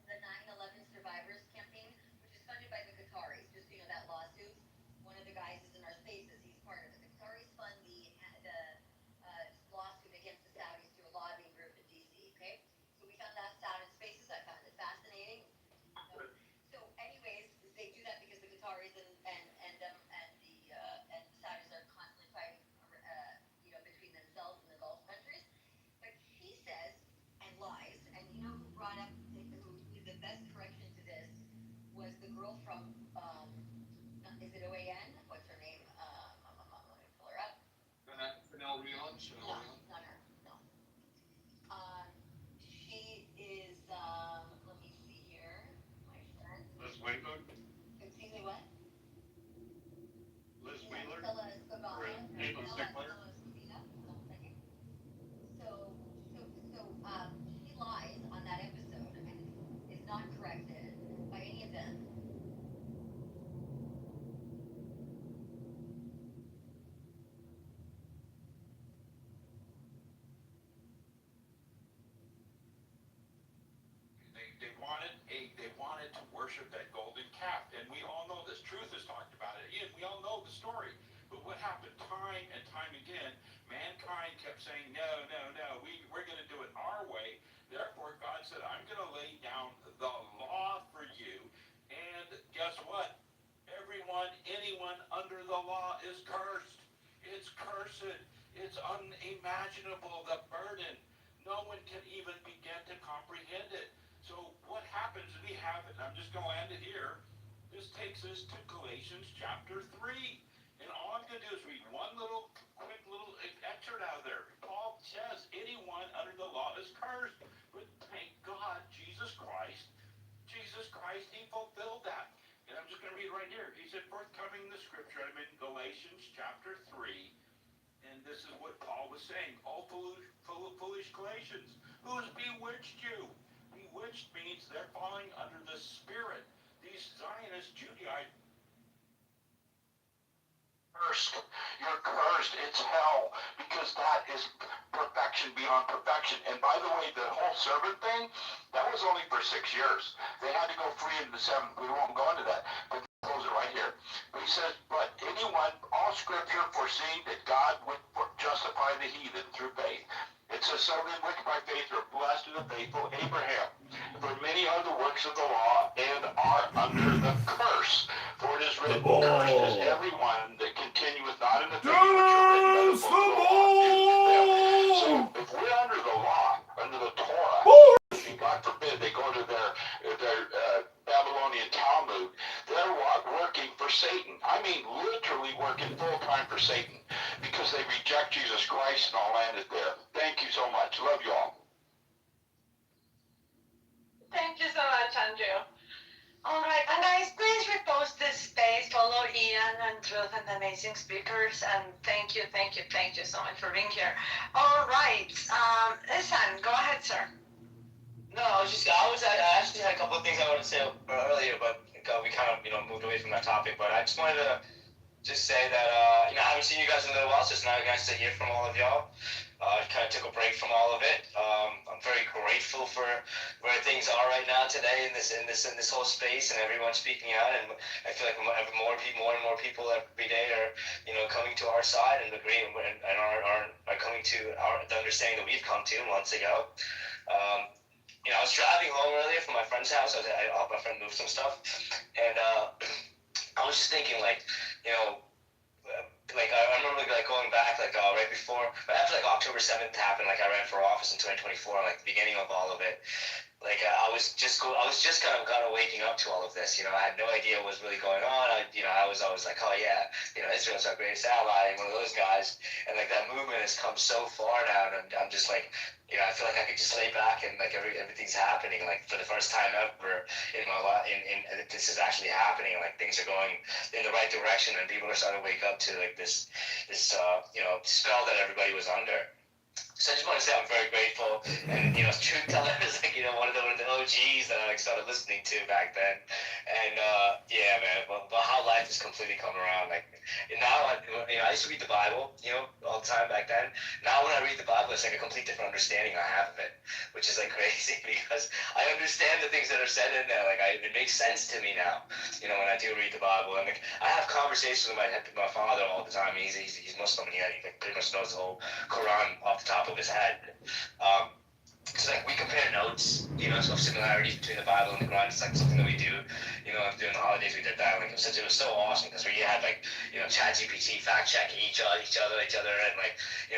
the 9/11 survivors campaign, which is funded by the Qataris. Just so you know, that lawsuit, one of the guys is in our spaces. He's part of it. The Qataris fund the lawsuit against the Saudis through a lobbying group in DC. Okay, so we found that out in spaces. I found it fascinating. So, anyways, they do that because the Qataris and the Saudis are constantly fighting, between themselves and the Gulf countries. But he says and lies, and you know who brought up who did the best correction to this was the girl from is it OAN? What's her name? Let me pull her up. Chanel Leon? No, not her. No. She is. Let me see here. My friend. Liz Wheeler? Excuse me, what? Liz Wheeler? Stella Escobar. Or Caitlin Stickler? She lies on that episode and is not corrected by any of them. They wanted to worship that golden calf, and we all know this. Truth has talked about it, and we all know the story. But what happened time and time again, mankind kept saying, no, we're going to do it our way. Therefore, God said, I'm going to lay down the law for you. And guess what? Anyone under the law is cursed. It's cursed. It's unimaginable, the burden. No one can even begin to comprehend it. So what happens, we have it, and I'm just going to land it here. This takes us to Galatians chapter 3. And all I'm going to do is read one quick little excerpt out of there. Paul says, anyone under the law is cursed. But thank God, Jesus Christ, he fulfilled that. And I'm just going to read right here. He said, forthcoming the scripture, I'm in Galatians chapter 3. And this is what Paul was saying. All foolish Galatians, who has bewitched you? Bewitched means they're falling under the spirit. These Zionist Judaizers. Cursed. You're cursed. It's hell, because that is perfection beyond perfection. And by the way, the whole servant thing, that was only for 6 years. They had to go free in the 7th. We won't go into that. But close it right here. But he says, but anyone, all scripture foreseeing that God would justify the heathen through faith. It says, so then wicked by faith are blessed are the faithful Abraham. For many are the works of the law and are under the curse. For it is written, cursed is everyone that continueth not in the things which are written by the book of the law and do them. So if we're under the law, under the Torah, and God forbid they go to their Babylonian Talmud, they're working for Satan. I mean literally working full time for Satan because they reject Jesus Christ, and I'll land it there. Thank you so much. Love you all. Thank you so much, Andrew. All right, and guys, please repost this space, follow Ian and Truth and the amazing speakers, and Thank you so much for being here. All right, Isan, go ahead, sir. No, I actually had a couple of things I wanted to say earlier, but we kind of, moved away from that topic. But I just wanted to just say that, I haven't seen you guys in a little while, so it's now nice to hear from all of y'all. Kind of took a break from all of it. I'm very grateful for where things are right now today in this whole space and everyone speaking out. And I feel like more and more people every day are, coming to our side and agreeing and are coming to the understanding that we've come to months ago. I was driving home earlier from my friend's house. I helped my friend move some stuff, and I was just thinking, I remember going back right before, after October 7th happened, I ran for office in 2024, the beginning of all of it. I was just kind of waking up to all of this. I had no idea what was really going on. I was always like, oh yeah, Israel's our greatest ally, one of those guys. And that movement has come so far now, and I'm just I feel like I could just lay back and everything's happening for the first time ever in my life. This is actually happening. Things are going in the right direction, and people are starting to wake up to this spell that everybody was under. So I just want to say I'm very grateful, and Truth Teller is one of the OGs that I started listening to back then, and yeah, man, but how life has completely come around. Now, I used to read the Bible, all the time back then. Now when I read the Bible, it's a complete different understanding I have of it, which is crazy because I understand the things that are said in there. It makes sense to me now, when I do read the Bible. And I have conversations with my father all the time. He's Muslim, and he pretty much knows the whole Quran off the top of his head. So we compare notes, so similarities between the Bible and the Quran. It's something that we do, during the holidays we did that. It was so awesome because we had ChatGPT fact checking each other, and I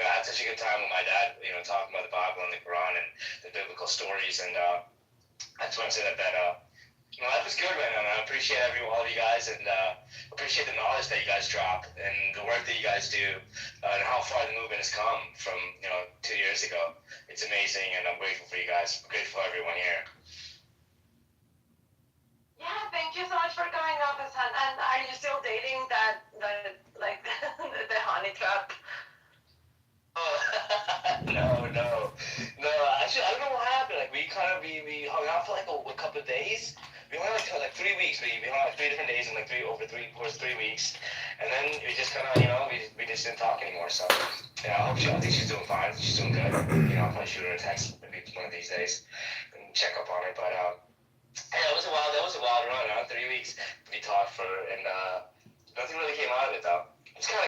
had such a good time with my dad, talking about the Bible and the Quran and the biblical stories. And I just want to say that life is good right now, man. I appreciate all of you guys, and appreciate the knowledge that you guys drop and the work that you guys do, and how far the movement has come from 2 years ago. It's amazing, and I'm grateful for you guys. I'm grateful for everyone here. Yeah, thank you so much for coming up, Isan. And are you still dating the honey trap? No. Actually, I don't know what happened. We hung out for a couple of days. We hung out for 3 weeks. We hung out 3 different days in over 3 weeks, and then we just kind of we just didn't talk anymore. So I think she's doing fine. She's doing good. I'll probably shoot her a text maybe one of these days and check up on her. But yeah, that was a wild run. 3 weeks we talked and nothing really came out of it though. It's kind of